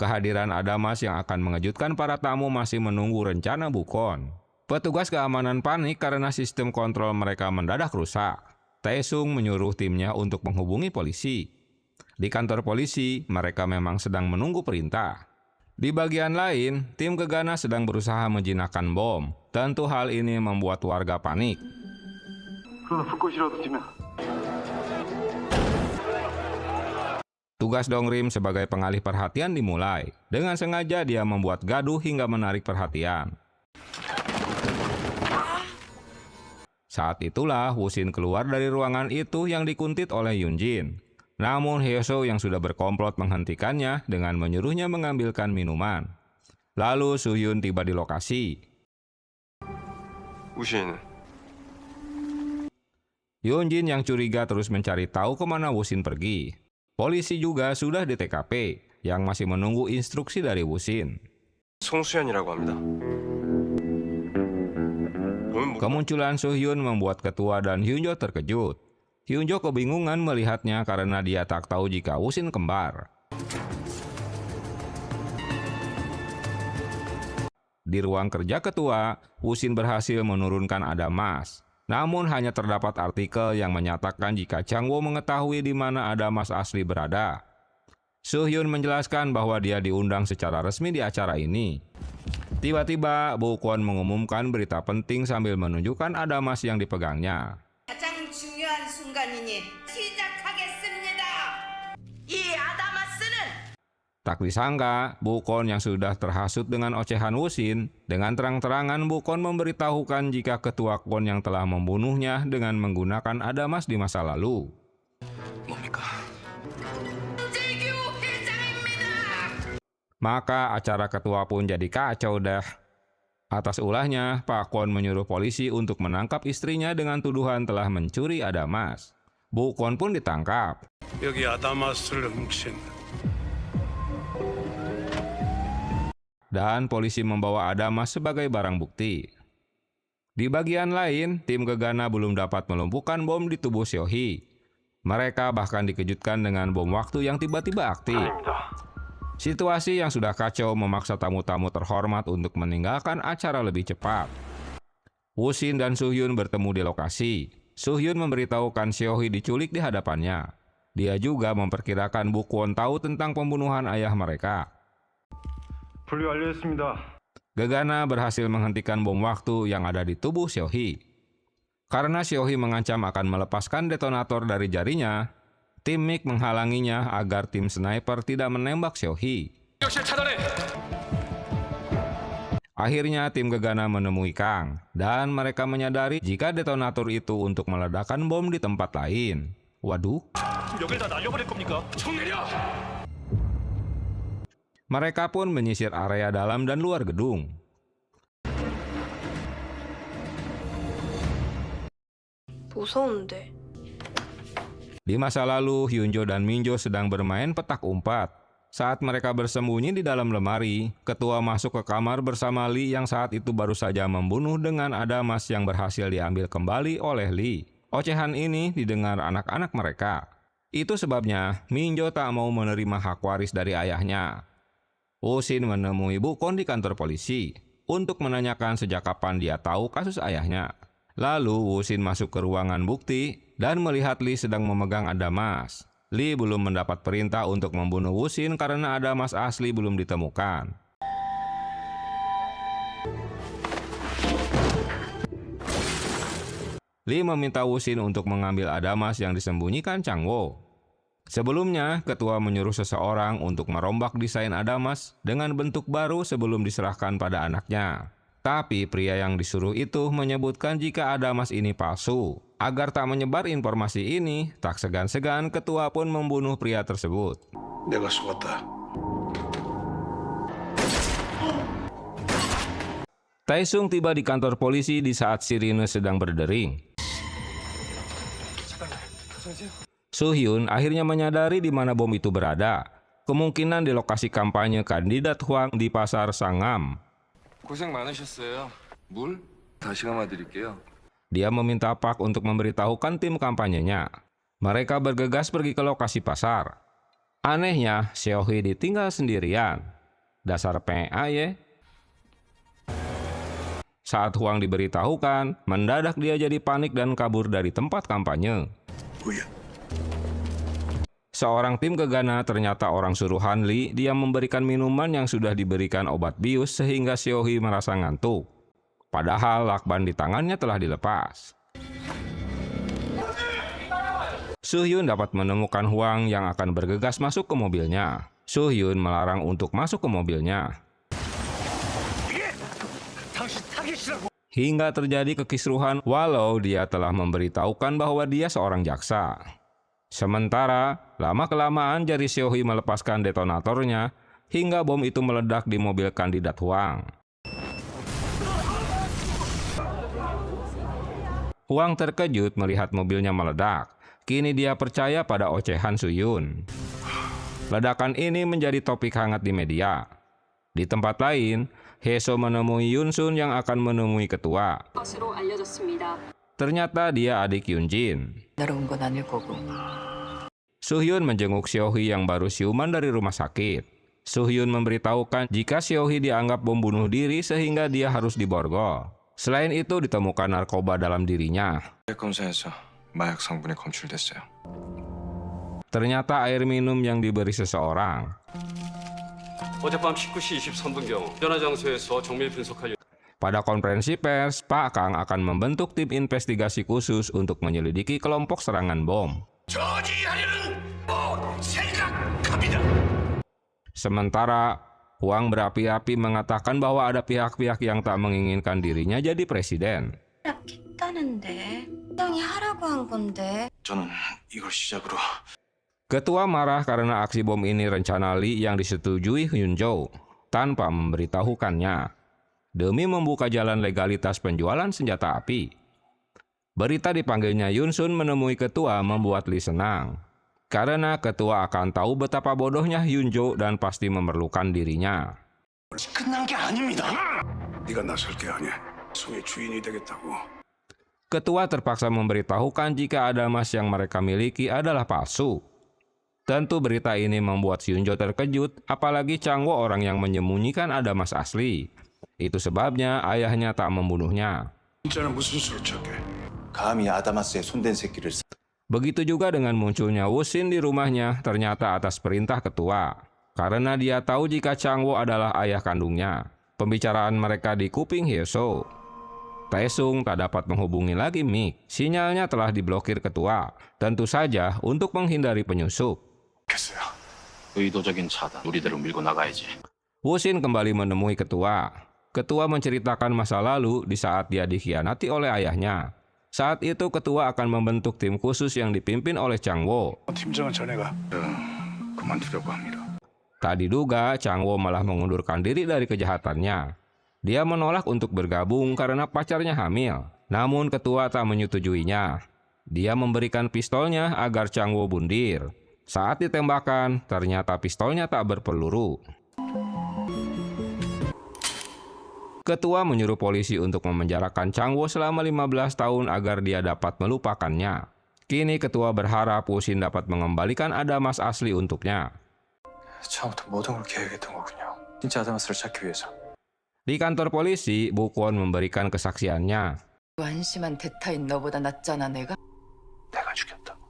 Speaker 3: Kehadiran Adamas yang akan mengejutkan para tamu masih menunggu rencana Bukwon. Petugas keamanan panik karena sistem kontrol mereka mendadak rusak. Taesung menyuruh timnya untuk menghubungi polisi. Di kantor polisi, mereka memang sedang menunggu perintah. Di bagian lain, tim Gegana sedang berusaha menjinakkan bom. Tentu hal ini membuat warga panik. Tugas Dongrim sebagai pengalih perhatian dimulai. Dengan sengaja dia membuat gaduh hingga menarik perhatian. Saat itulah Wusin keluar dari ruangan itu yang dikuntit oleh Yunjin. Namun Hyeso yang sudah berkomplot menghentikannya dengan menyuruhnya mengambilkan minuman. Lalu Suhyun tiba di lokasi.
Speaker 10: 우신,
Speaker 3: Yunjin yang curiga terus mencari tahu kemana Wusin pergi. Polisi juga sudah di TKP yang masih menunggu instruksi dari Wusin.
Speaker 10: 송수연이라고 합니다.
Speaker 3: Kemunculan Suhyun membuat ketua dan Hyunjo terkejut. Hyunjo kebingungan melihatnya karena dia tak tahu jika Wusin kembar. Di ruang kerja ketua, Wusin berhasil menurunkan Adamas. Namun hanya terdapat artikel yang menyatakan jika Changwo mengetahui di mana Adamas asli berada. Suhyun menjelaskan bahwa dia diundang secara resmi di acara ini. Tiba-tiba, Bu Kwon mengumumkan berita penting sambil menunjukkan Adamas yang dipegangnya.
Speaker 7: 가장 중요한 순간이니 시작하겠습니다. 이 아다마스는
Speaker 3: Tak disangka, Bu Kwon yang sudah terhasut dengan ocehan Wusin, dengan terang-terangan Bu Kwon memberitahukan jika ketua Kwon yang telah membunuhnya dengan menggunakan Adamas di masa lalu.
Speaker 2: 뭡니까?
Speaker 3: Maka acara ketua pun jadi kacau dah. Atas ulahnya, Pak Kwon menyuruh polisi untuk menangkap istrinya dengan tuduhan telah mencuri Adamas. Bu Kwon pun ditangkap.
Speaker 8: 여기 아다마스를 훔친
Speaker 3: Dan polisi membawa Adamas sebagai barang bukti. Di bagian lain, tim Gegana belum dapat melumpuhkan bom di tubuh Seohee. Mereka bahkan dikejutkan dengan bom waktu yang tiba-tiba aktif. Situasi yang sudah kacau memaksa tamu-tamu terhormat untuk meninggalkan acara lebih cepat. Wusin dan Suhyun bertemu di lokasi. Suhyun memberitahukan Seohee diculik di hadapannya. Dia juga memperkirakan Bu Kwon tahu tentang pembunuhan ayah mereka.
Speaker 10: 분류 완료했습니다.
Speaker 3: Gegana berhasil menghentikan bom waktu yang ada di tubuh Seohee. Karena Seohee mengancam akan melepaskan detonator dari jarinya, tim MIG menghalanginya agar tim sniper tidak menembak Seohee. Akhirnya tim Gegana menemui Kang, dan mereka menyadari jika detonator itu untuk meledakkan bom di tempat lain. Waduh. Mereka pun menyisir area dalam dan luar gedung.
Speaker 12: 무서운데.
Speaker 3: Di masa lalu, Hyunjo dan Minjo sedang bermain petak umpat. Saat mereka bersembunyi di dalam lemari, ketua masuk ke kamar bersama Lee yang saat itu baru saja membunuh dengan Adamas yang berhasil diambil kembali oleh Lee. Ocehan ini didengar anak-anak mereka. Itu sebabnya Minjo tak mau menerima hak waris dari ayahnya. Wusin menemui Bu Kwon di kantor polisi untuk menanyakan sejak kapan dia tahu kasus ayahnya. Lalu Wusin masuk ke ruangan bukti dan melihat Lee sedang memegang Adamas. Lee belum mendapat perintah untuk membunuh Wusin karena Adamas asli belum ditemukan. Lee meminta Wusin untuk mengambil Adamas yang disembunyikan Changwo. Sebelumnya, ketua menyuruh seseorang untuk merombak desain Adamas dengan bentuk baru sebelum diserahkan pada anaknya. Tapi pria yang disuruh itu menyebutkan jika Adamas ini palsu. Agar tak menyebar informasi ini, tak segan-segan ketua pun membunuh pria tersebut.
Speaker 8: 내가 속았다.
Speaker 3: Taesung tiba di kantor polisi di saat sirine sedang berdering. Suhyun akhirnya menyadari di mana bom itu berada. Kemungkinan di lokasi kampanye kandidat Hwang di pasar Sangam.
Speaker 1: 고생 많으셨어요. 물? 다시 감아드릴게요.
Speaker 3: Dia meminta Park untuk memberitahukan tim kampanyenya. Mereka bergegas pergi ke lokasi pasar. Anehnya, Seohee ditinggal sendirian. Dasar PA ya. Saat Huang diberitahukan, mendadak dia jadi panik dan kabur dari tempat kampanye. Seorang tim gegana ternyata orang suruhan Li. Dia memberikan minuman yang sudah diberikan obat bius sehingga Xiaohui merasa ngantuk. Padahal lakban di tangannya telah dilepas. Su-hyun dapat menemukan Huang yang akan bergegas masuk ke mobilnya. Su-hyun melarang untuk masuk ke mobilnya. Hingga terjadi kekisruhan walau dia telah memberitahukan bahwa dia seorang jaksa. Sementara, lama-kelamaan jari Xiaohui melepaskan detonatornya hingga bom itu meledak di mobil kandidat Huang. Huang terkejut melihat mobilnya meledak. Kini dia percaya pada ocehan Su-hyun. Ledakan ini menjadi topik hangat di media. Di tempat lain, Hae-so menemui Yun-sun yang akan menemui ketua. Ternyata dia adik Yun-jin. Su-hyun menjenguk Xiaohui yang baru siuman dari rumah sakit. Su-hyun memberitahukan jika Xiaohui dianggap bom bunuh diri sehingga dia harus diborgol. Selain itu ditemukan narkoba dalam dirinya.
Speaker 1: 검사에서 마약 성분이 검출됐어요.
Speaker 3: Ternyata air minum yang diberi seseorang.
Speaker 10: 어젯밤 19시 23분경 전화 장소에서 정밀 분석할
Speaker 3: Pada konferensi pers, Pak Kang akan membentuk tim investigasi khusus untuk menyelidiki kelompok serangan bom. Sementara, Huang berapi-api mengatakan bahwa ada pihak-pihak yang tak menginginkan dirinya jadi presiden.
Speaker 8: 저는 이걸 시작으로
Speaker 3: Ketua marah karena aksi bom ini rencana Lee yang disetujui Hyun-jo tanpa memberitahukannya demi membuka jalan legalitas penjualan senjata api. Berita dipanggilnya Yun-sun menemui ketua membuat Lee senang karena ketua akan tahu betapa bodohnya Hyun-jo dan pasti memerlukan dirinya.
Speaker 8: 끝난 게 아닙니다. 네가 나설 게 아니야. 송의 주인이 되겠다고.
Speaker 3: Ketua terpaksa memberitahukan jika ada emas yang mereka miliki adalah palsu. Tentu berita ini membuat Hyun-jo terkejut, apalagi Chang-wo orang yang menyembunyikan ada emas asli. Itu sebabnya ayahnya tak membunuhnya.
Speaker 8: 진짜는 무슨 수로 쳤게?
Speaker 1: 감히 아다마스에 손댄 새끼를
Speaker 3: Begitu juga dengan munculnya Wo-shin di rumahnya, ternyata atas perintah ketua. Karena dia tahu jika Chang-wo adalah ayah kandungnya. Pembicaraan mereka di kuping Hae-so. Tae-sung tak dapat menghubungi lagi Mik. Sinyalnya telah diblokir ketua. Tentu saja untuk menghindari penyusup.
Speaker 2: 의도적인 차단. 우리대로 밀고 나가야지.
Speaker 3: Wo-shin kembali menemui ketua. Ketua menceritakan masa lalu di saat dia dikhianati oleh ayahnya. Saat itu ketua akan membentuk tim khusus yang dipimpin oleh Chang-wo.
Speaker 8: 팀장은 자네가 그만두려고 합니다.
Speaker 3: Tak diduga, Chang-wo malah mengundurkan diri dari kejahatannya. Dia menolak untuk bergabung karena pacarnya hamil. Namun ketua tak menyetujuinya. Dia memberikan pistolnya agar Chang-wo bundir. Saat ditembakkan, ternyata pistolnya tak berpeluru. Ketua menyuruh polisi untuk memenjarakan Chang-wo selama 15 tahun agar dia dapat melupakannya. Kini ketua berharap Wo-shin dapat mengembalikan ada emas asli untuknya.
Speaker 1: 처음부터 모든 걸 계획했던 거군요. 진짜 아다마스를 찾기 위해서.
Speaker 3: Di kantor polisi, Bu Kwon memberikan kesaksiannya.
Speaker 9: 안심한 대타인 너보다 낫잖아 내가.
Speaker 1: 내가 죽였다.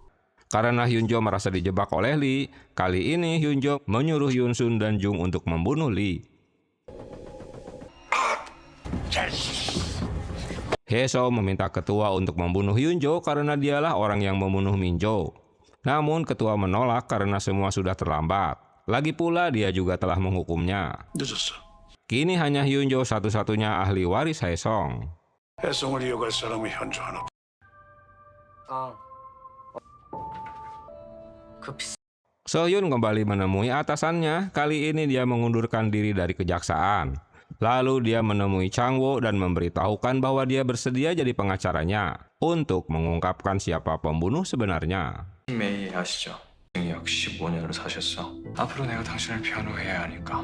Speaker 3: Karena Hyun-jo merasa dijebak oleh Lee, kali ini Hyun-jo menyuruh Yun-sun dan Jung untuk membunuh Lee. Hae-so meminta ketua untuk membunuh Hyun-jo karena dialah orang yang membunuh Min-jo. Namun ketua menolak karena semua sudah terlambat. Lagi pula dia juga telah menghukumnya.
Speaker 8: 늦었어.
Speaker 3: Kini hanya Hyun-jo satu-satunya ahli waris Hae-song.
Speaker 8: 해성을 이어갈 사람은 현주 하나.
Speaker 3: So-hyun kembali menemui atasannya. Kali ini dia mengundurkan diri dari kejaksaan. Lalu dia menemui Chang-wo dan memberitahukan bahwa dia bersedia jadi pengacaranya untuk mengungkapkan siapa pembunuh sebenarnya.
Speaker 1: 메이 아시죠? 징역 15년을 사셨어. 앞으로 내가 당신을 변호해야 하니까.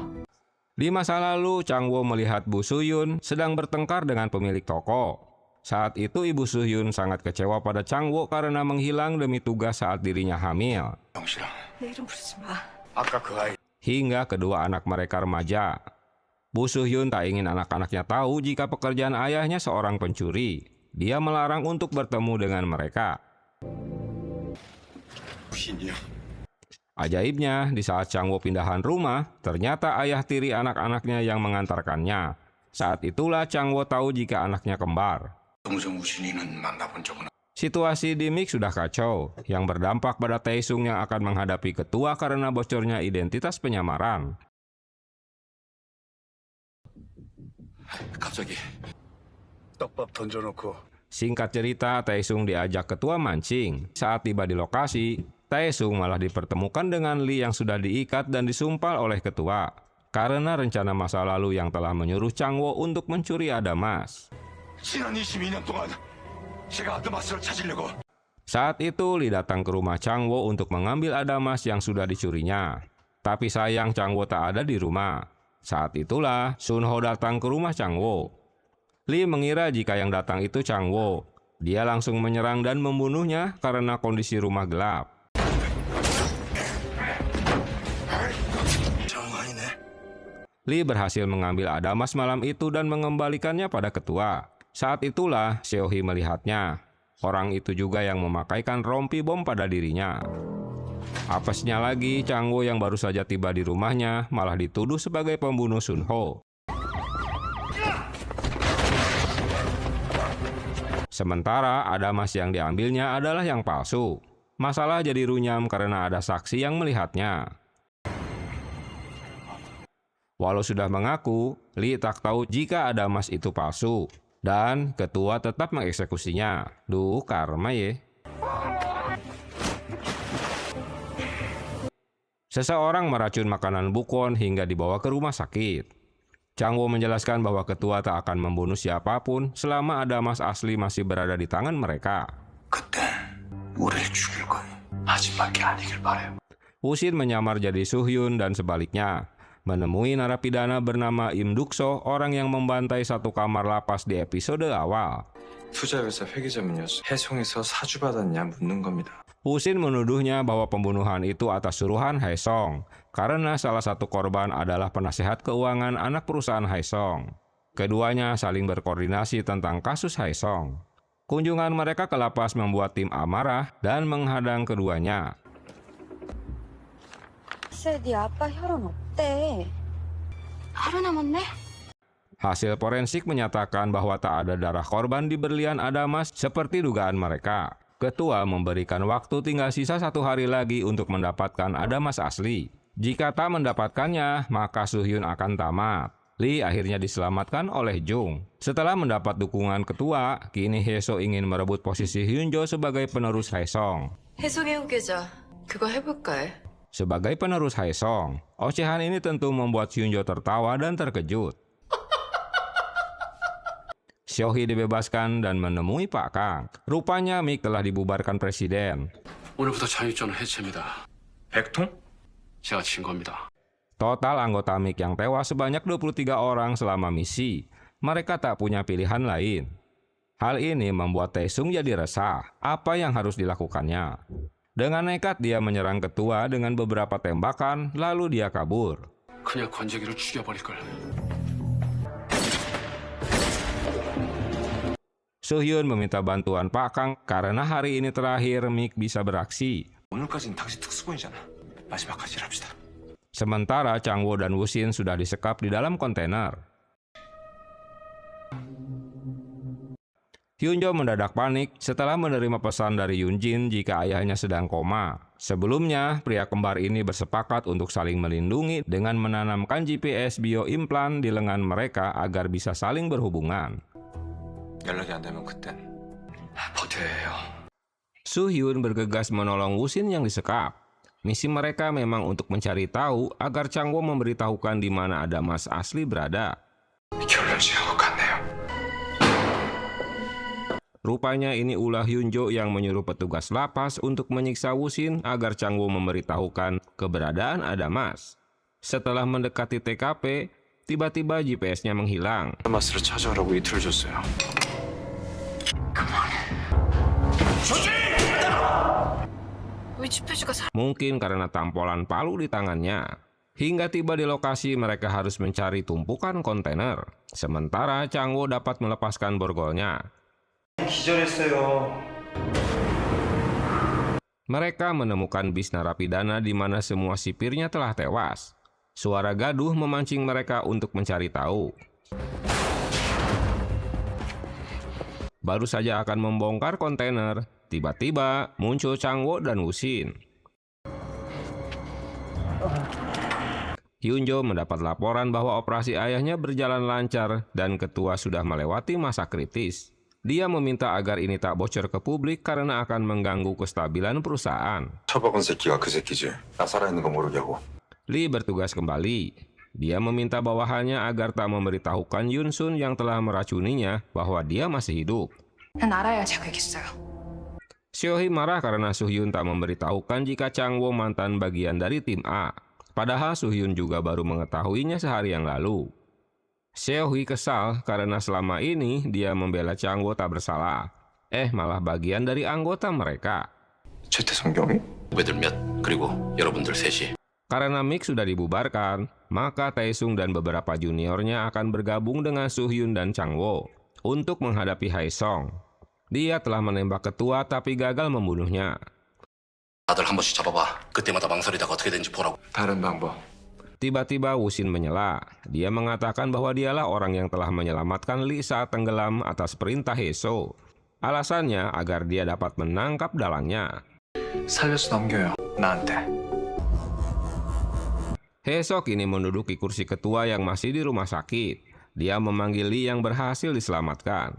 Speaker 3: Di masa lalu, Chang-wo melihat Bu Su-hyun sedang bertengkar dengan pemilik toko. Saat itu Ibu Su-hyun sangat kecewa pada Chang-wo karena menghilang demi tugas saat dirinya hamil.
Speaker 8: 영실아,
Speaker 7: 내 이름 부르지 마.
Speaker 8: 아까 그 아이
Speaker 3: Hingga kedua anak mereka remaja. Bu Soo-hyun tak ingin anak-anaknya tahu jika pekerjaan ayahnya seorang pencuri. Dia melarang untuk bertemu dengan mereka. Ajaibnya, di saat Chang-woo pindahan rumah, ternyata ayah tiri anak-anaknya yang mengantarkannya. Saat itulah Chang-woo tahu jika anaknya kembar.
Speaker 8: 동생 우신이는 만나본 적은
Speaker 3: Situasi di Mik sudah kacau, yang berdampak pada Tae-sung yang akan menghadapi ketua karena bocornya identitas penyamaran.
Speaker 8: 갑자기 떡밥 던져놓고
Speaker 3: Singkat cerita, Tae-sung diajak ketua mancing. Saat tiba di lokasi, Tae-sung malah dipertemukan dengan Lee yang sudah diikat dan disumpal oleh ketua karena rencana masa lalu yang telah menyuruh Chang-woo untuk mencuri Adamas.
Speaker 8: 지난 22년 동안 제가 아드마스를 찾으려고
Speaker 3: Saat itu, Lee datang ke rumah Chang-woo untuk mengambil Adamas yang sudah dicurinya. Tapi sayang Chang-woo tak ada di rumah. Saat itulah Sun-ho datang ke rumah Chang-woo. Lee mengira jika yang datang itu Chang-woo. Dia langsung menyerang dan membunuhnya karena kondisi rumah gelap. Lee berhasil mengambil Adamas malam itu dan mengembalikannya pada ketua. Saat itulah Seo-hee melihatnya. Orang itu juga yang memakaikan rompi bom pada dirinya. Apesnya lagi, Chang-woo yang baru saja tiba di rumahnya malah dituduh sebagai pembunuh Sun-ho. Sementara Adamas yang diambilnya adalah yang palsu. Masalah jadi runyam karena ada saksi yang melihatnya. Walau sudah mengaku, Lee tak tahu jika Adamas itu palsu. Dan ketua tetap mengeksekusinya. Duh, karma ya. Seseorang meracun makanan Bukon hingga dibawa ke rumah sakit. Chang-woo menjelaskan bahwa ketua tak akan membunuh siapapun selama Adamas asli masih berada di tangan mereka.
Speaker 8: 그때 우리를 죽일 거야. 마지막이 아니길 바래요.
Speaker 3: Woo-shin menyamar jadi Soo-hyun dan sebaliknya. Menemui narapidana bernama Im Duk-so, orang yang membantai satu kamar lapas di episode awal.
Speaker 1: 투자회사 회계자문이어서 해송에서 사주받았냐 묻는 겁니다.
Speaker 3: Woo-shin menuduhnya bahwa pembunuhan itu atas suruhan Hae-song, karena salah satu korban adalah penasehat keuangan anak perusahaan Hae-song. Keduanya saling berkoordinasi tentang kasus Hae-song. Kunjungan mereka ke lapas membuat tim amarah dan menghadang keduanya.
Speaker 9: 네 아빠 혈흔 어때? 하루 남았네?
Speaker 3: Hasil forensik menyatakan bahwa tak ada darah korban di berlian Adamas seperti dugaan mereka. Ketua memberikan waktu tinggal sisa 1 hari lagi untuk mendapatkan Adamas asli. Jika tak mendapatkannya, maka Soo-hyun akan tamat. Lee akhirnya diselamatkan oleh Jung. Setelah mendapat dukungan ketua, kini Hae-soo ingin merebut posisi Hyun-jo sebagai penerus Hae-song.
Speaker 9: 해송의 후계자 그거 해볼까 해?
Speaker 3: Sebagai penerus Hae-song, ocehan ini tentu membuat Hyun-jo tertawa dan terkejut. Seo-hee dibebaskan dan menemui Pak Kang. Rupanya Mik telah dibubarkan presiden.
Speaker 10: 오늘부터 장유전은 해체입니다.
Speaker 1: 백통?
Speaker 10: 제가 진 겁니다.
Speaker 3: Total anggota Mik yang tewas sebanyak 23 orang selama misi. Mereka tak punya pilihan lain. Hal ini membuat Tae-sung jadi resah. Apa yang harus dilakukannya? Dengan nekat dia menyerang ketua dengan beberapa tembakan, lalu dia kabur.
Speaker 10: 그냥 건재기를 죽여버릴걸.
Speaker 3: Soo-hyun meminta bantuan Pak Kang karena hari ini terakhir Mik bisa beraksi.
Speaker 1: 오늘까지는 당신 특수본이잖아. 마지막까지 일합시다.
Speaker 3: Sementara Chang-woo dan Woo-shin sudah disekap di dalam kontainer. Hyun-jo mendadak panik setelah menerima pesan dari Yoon-jin jika ayahnya sedang koma. Sebelumnya, pria kembar ini bersepakat untuk saling melindungi dengan menanamkan GPS bioimplan di lengan mereka agar bisa saling berhubungan.
Speaker 1: 연락이 안 되면 그땐 버텨야 해요.
Speaker 3: Soo-hyun bergegas menolong Woo-shin yang disekap. Misi mereka memang untuk mencari tahu agar Chang-woo memberitahukan di mana Adamas asli berada.
Speaker 1: 결혼식하고 갔네요.
Speaker 3: Rupanya ini ulah Hyun-jo yang menyuruh petugas lapas untuk menyiksa Woo-shin agar Chang-woo memberitahukan keberadaan Adamas. Setelah mendekati TKP, tiba-tiba GPS-nya menghilang.
Speaker 1: 아다마스를 찾아오라고 이틀을 줬어요.
Speaker 9: 위치 표시가
Speaker 3: Mungkin karena tampolan palu di tangannya. Hingga tiba di lokasi, mereka harus mencari tumpukan kontainer. Sementara Chang-woo dapat melepaskan borgolnya. Mereka menemukan bis narapidana di mana semua sipirnya telah tewas. Suara gaduh memancing mereka untuk mencari tahu. Baru saja akan membongkar kontainer, tiba-tiba muncul Chang-woo dan Woo-shin. Hyun-jo mendapat laporan bahwa operasi ayahnya berjalan lancar dan ketua sudah melewati masa kritis. Dia meminta agar ini tak bocor ke publik karena akan mengganggu kestabilan perusahaan.
Speaker 11: 처박은 새끼가 그 새끼지. 나 살아있는 거 모르냐고.
Speaker 3: Lee bertugas kembali. Dia meminta bawahannya agar tak memberitahukan Yun-sun yang telah meracuninya bahwa dia masih hidup.
Speaker 4: 난 알아야 자격있어요.
Speaker 3: Seo-hee marah karena Soo-hyun tak memberitahukan jika Chang-woo mantan bagian dari tim A. Padahal Soo-hyun juga baru mengetahuinya sehari yang lalu. Seo-hee kesal karena selama ini dia membela Chang-woo tak bersalah. Malah bagian dari anggota mereka.
Speaker 1: 최태성경이?
Speaker 2: 후배들 몇 그리고 여러분들 셋이
Speaker 3: Karena Mix sudah dibubarkan, maka Taesung dan beberapa juniornya akan bergabung dengan Soo-hyun dan Chang-woo untuk menghadapi Haesong. Dia telah menembak ketua tapi gagal membunuhnya.
Speaker 2: 다들 한 번씩 잡아봐. 그때마다 망설이다가 어떻게 되는지 보라고.
Speaker 1: 다른 방법.
Speaker 3: Tiba-tiba Woo-shin menyela. Dia mengatakan bahwa dialah orang yang telah menyelamatkan Lee saat tenggelam atas perintah Haeseo. Alasannya agar dia dapat menangkap dalangnya.
Speaker 1: 살려서 넘겨요. 나한테.
Speaker 3: Haeseo kini menduduki kursi ketua yang masih di rumah sakit. Dia memanggil Lee yang berhasil diselamatkan.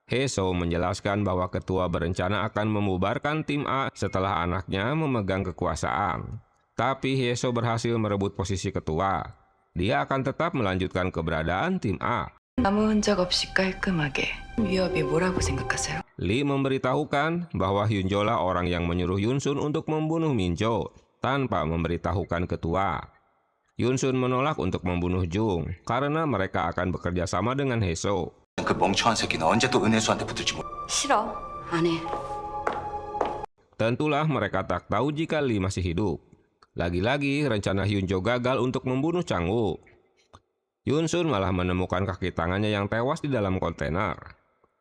Speaker 3: Haeseo menjelaskan bahwa ketua berencana akan membubarkan tim A setelah anaknya memegang kekuasaan. Tapi Haeseo berhasil merebut posisi ketua. Dia akan tetap melanjutkan keberadaan tim A.
Speaker 5: 아무 흔적 없이 깔끔하게. 위협이 뭐라고 생각하세요?
Speaker 3: Lee memberitahukan bahwa Hyun-jo lah orang yang menyuruh Yun-sun untuk membunuh Min-jo tanpa memberitahukan ketua. Yun-sun menolak untuk membunuh Jung karena mereka akan bekerja sama dengan Haeseo.
Speaker 2: 그 멍청한 새끼는 언제 또 은혜수한테 붙을지 모르.
Speaker 9: 싫어. 안 해.
Speaker 3: Tentulah mereka tak tahu jika Lee masih hidup. Lagi-lagi rencana Hyun-jo gagal untuk membunuh Chang-woo. Yun-sun malah menemukan kaki tangannya yang tewas di dalam kontainer.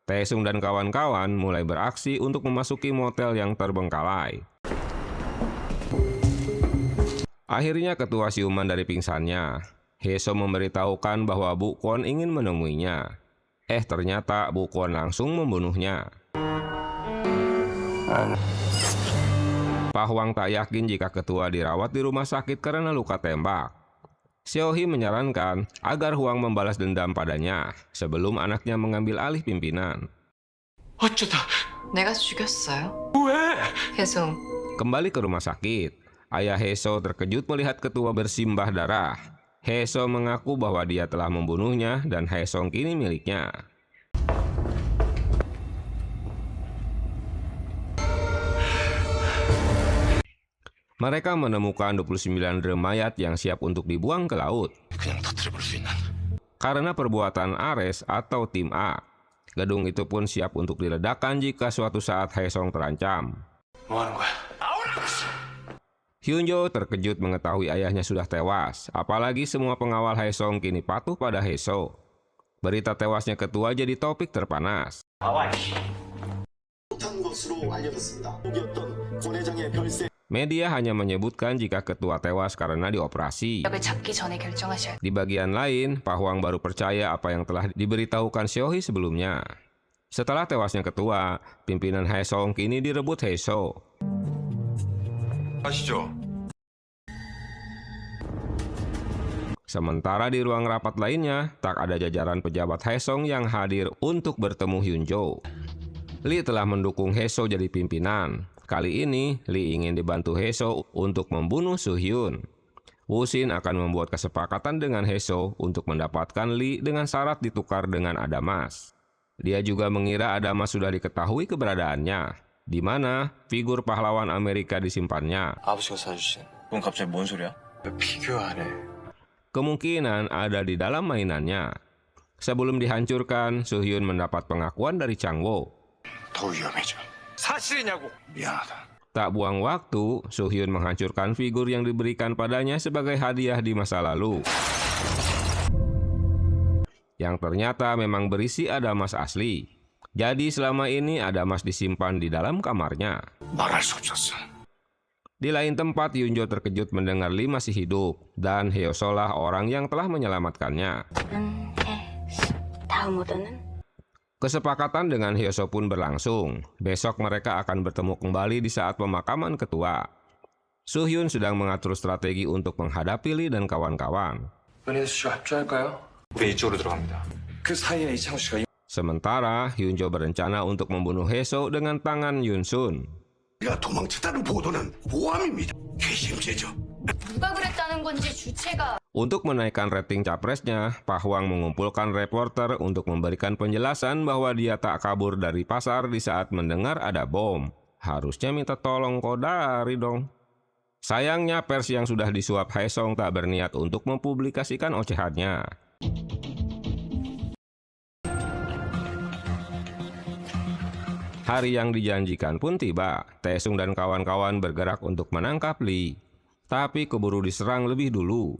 Speaker 3: Taesung dan kawan-kawan mulai beraksi untuk memasuki motel yang terbengkalai. Akhirnya ketua siuman dari pingsannya. Haeseo memberitahukan bahwa Bu Kwon ingin menemuinya. Ternyata Bu Kwon langsung membunuhnya. Pak Hwang tak yakin jika ketua dirawat di rumah sakit karena luka tembak. Seo-hee menyarankan agar Hwang membalas dendam padanya sebelum anaknya mengambil alih pimpinan.
Speaker 6: 어쩌다
Speaker 5: 내가 죽였어요.
Speaker 6: 왜?
Speaker 5: 혜송,
Speaker 3: Kembali ke rumah sakit, ayah Haeseo terkejut melihat ketua bersimbah darah. Haeseo mengaku bahwa dia telah membunuhnya dan Haesong kini miliknya. Mereka menemukan 29 drum mayat yang siap untuk dibuang ke laut.
Speaker 2: 그냥 터뜨려볼 수 있는.
Speaker 3: Karena perbuatan Ares atau tim A, gedung itu pun siap untuk diledakkan jika suatu saat Haesong terancam.
Speaker 1: 뭐 하는 거야?
Speaker 3: Hyun-jo terkejut mengetahui ayahnya sudah tewas, apalagi semua pengawal Haesong kini patuh pada Haeseo. Berita tewasnya ketua jadi topik terpanas. Media hanya menyebutkan jika ketua tewas karena dioperasi.
Speaker 4: 약을 잡기 전에 결정하셔야
Speaker 3: Di bagian lain, Pak Hwang baru percaya apa yang telah diberitahukan Seo-hee sebelumnya. Setelah tewasnya ketua, pimpinan Haesong kini direbut Haeseo.
Speaker 11: 아시죠?
Speaker 3: Sementara di ruang rapat lainnya, tak ada jajaran pejabat Haesong yang hadir untuk bertemu Hyun-jo. Lee telah mendukung Haeseo jadi pimpinan. Kali ini, Lee ingin dibantu Haeseo untuk membunuh Soo-hyun. Woo-shin akan membuat kesepakatan dengan Haeseo untuk mendapatkan Lee dengan syarat ditukar dengan Adamas. Dia juga mengira Adamas sudah diketahui keberadaannya, di mana figur pahlawan Amerika disimpannya.
Speaker 1: 아버지가 사주신. 그건 갑자기 뭔 소리야? 왜 피규어하네.
Speaker 3: Kemungkinan ada di dalam mainannya. Sebelum dihancurkan, Soo-hyun mendapat pengakuan dari Chang-woo.
Speaker 8: 더 위험해져.
Speaker 1: 사실이냐고.
Speaker 8: 미안하다.
Speaker 3: Tak buang waktu, Soo-hyun menghancurkan figur yang diberikan padanya sebagai hadiah di masa lalu. Yang ternyata memang berisi adamas asli. Jadi selama ini adamas disimpan di dalam kamarnya.
Speaker 8: 말할 수 없었어.
Speaker 3: Di lain tempat, Hyunjo terkejut mendengar Lee masih hidup, dan Haeso lah orang yang telah menyelamatkannya.
Speaker 9: 다음 오더는?
Speaker 3: Kesepakatan dengan Haeso pun berlangsung. Besok mereka akan bertemu kembali di saat pemakaman ketua. Soo-hyun sedang mengatur strategi untuk menghadapi Lee dan kawan-kawan.
Speaker 1: 은혜수 씨가 합주할까요? 우리 이쪽으로 들어갑니다. 그 사이에 이창우 씨가
Speaker 3: Sementara, Hyunjo berencana untuk membunuh Haeso dengan tangan Yunsun.
Speaker 8: 우리가 도망쳤다는 보도는 모함입니다. 괘씸죄죠.
Speaker 4: 누가 그랬다는 건지 주체가
Speaker 3: Untuk menaikkan rating capresnya, Pahwang mengumpulkan reporter untuk memberikan penjelasan bahwa dia tak kabur dari pasar di saat mendengar ada bom. Harusnya minta tolong Kodari dong. Sayangnya pers yang sudah disuap Haesong tak berniat untuk mempublikasikan ocehannya. Hari yang dijanjikan pun tiba. Taesung dan kawan-kawan bergerak untuk menangkap Lee. Tapi keburu diserang lebih dulu.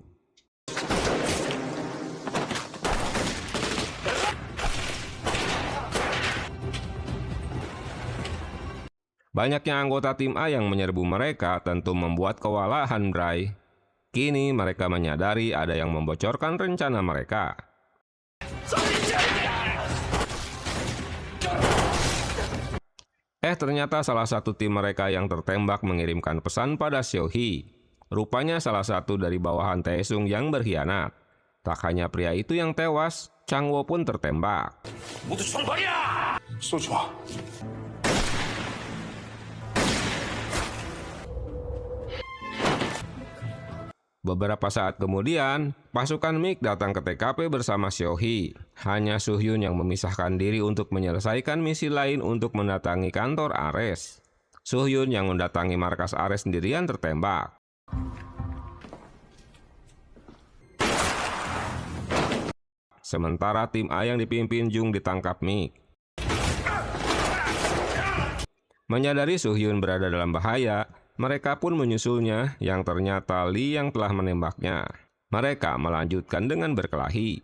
Speaker 3: Banyaknya anggota tim A yang menyerbu mereka tentu membuat kewalahan Bray. Kini mereka menyadari ada yang membocorkan rencana mereka. Ternyata salah satu tim mereka yang tertembak mengirimkan pesan pada Seo-hee. Rupanya salah satu dari bawahan Taesung yang berkhianat. Tak hanya pria itu yang tewas, Changwo pun tertembak.
Speaker 8: 쏘지 마.
Speaker 3: Beberapa saat kemudian, pasukan MiG datang ke TKP bersama Seo-hee. Hanya Soo-hyun yang memisahkan diri untuk menyelesaikan misi lain untuk mendatangi kantor Ares. Soo-hyun yang mendatangi markas Ares sendirian tertembak. Sementara tim A yang dipimpin Jung ditangkap MiG. Menyadari Soo-hyun berada dalam bahaya, mereka pun menyusulnya, yang ternyata Lee yang telah menembaknya. Mereka melanjutkan dengan berkelahi.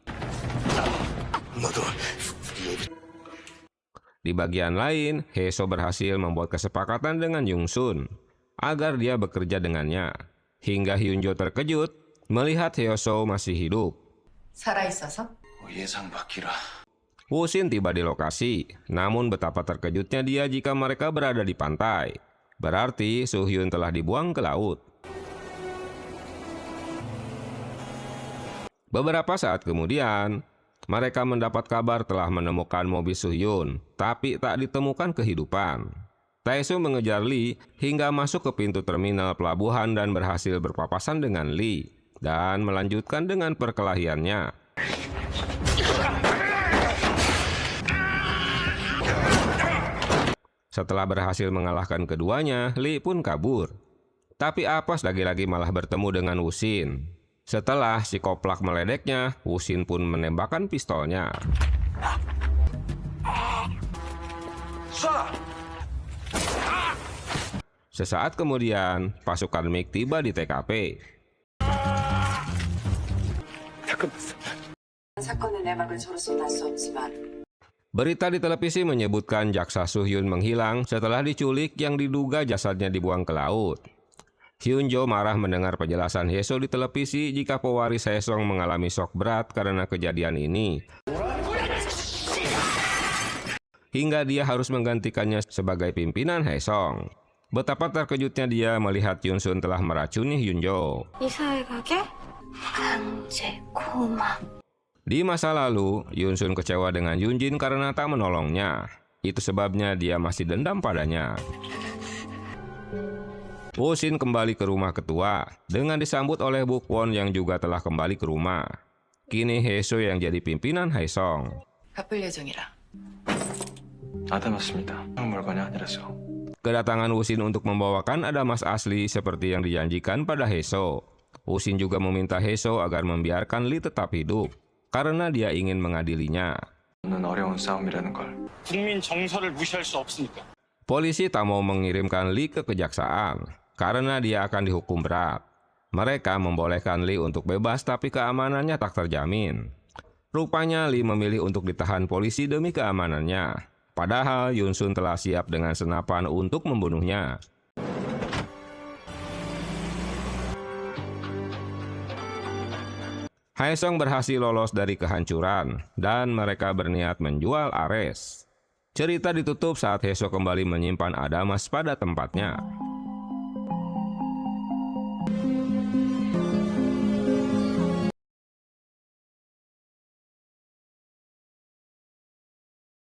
Speaker 3: Di bagian lain, Haeso berhasil membuat kesepakatan dengan Yungsun agar dia bekerja dengannya. Hingga Hyunjo terkejut melihat Haeso masih hidup.
Speaker 7: 살아있어서?
Speaker 1: 예상 밖이라.
Speaker 3: Wosin tiba di lokasi, namun betapa terkejutnya dia jika mereka berada di pantai. Berarti Soo-hyun telah dibuang ke laut. Beberapa saat kemudian, mereka mendapat kabar telah menemukan mobil Soo-hyun, tapi tak ditemukan kehidupan. Taesung mengejar Lee hingga masuk ke pintu terminal pelabuhan dan berhasil berpapasan dengan Lee, dan melanjutkan dengan perkelahiannya. Setelah berhasil mengalahkan keduanya, Lee pun kabur. Tapi Apos lagi-lagi malah bertemu dengan Wosin. Setelah si koplak meledeknya, Wosin pun menembakkan pistolnya. Sesaat kemudian, pasukan MiG tiba di TKP.
Speaker 5: 사건의 내막을 저로서 알 수 없지만
Speaker 3: Berita di televisi menyebutkan jaksa Soo-hyun menghilang setelah diculik yang diduga jasadnya dibuang ke laut. Hyunjo marah mendengar penjelasan Haeso di televisi jika pewaris Haesong mengalami shock berat karena kejadian ini. Hingga dia harus menggantikannya sebagai pimpinan Haesong. Betapa terkejutnya dia melihat Yunsun telah meracuni Hyunjo.
Speaker 9: 이사회 가게? 강제 고막.
Speaker 3: Di masa lalu, Yunsun kecewa dengan Yunjin karena tak menolongnya. Itu sebabnya dia masih dendam padanya. Wosin kembali ke rumah ketua dengan disambut oleh Bukwon yang juga telah kembali ke rumah. Kini Haeso yang jadi pimpinan Haesong.
Speaker 7: 바쁠 예정이라.
Speaker 1: 아담았습니다. 물건이 아니라서.
Speaker 3: Kedatangan Wosin untuk membawakan adamas asli seperti yang dijanjikan pada Haeso. Wosin juga meminta Haeso agar membiarkan Lee tetap hidup, karena dia ingin mengadilinya.
Speaker 1: 는 어려운 싸움이라는 걸.
Speaker 6: 국민 정서를 무시할 수 없으니까.
Speaker 3: Polisi tak mau mengirimkan Lee ke kejaksaan karena dia akan dihukum berat. Mereka membolehkan Lee untuk bebas tapi keamanannya tak terjamin. Rupanya Lee memilih untuk ditahan polisi demi keamanannya. Padahal Yun Sun telah siap dengan senapan untuk membunuhnya. Hae Sung berhasil lolos dari kehancuran dan mereka berniat menjual Ares. Cerita ditutup saat Hae Sung kembali menyimpan Adamas pada tempatnya.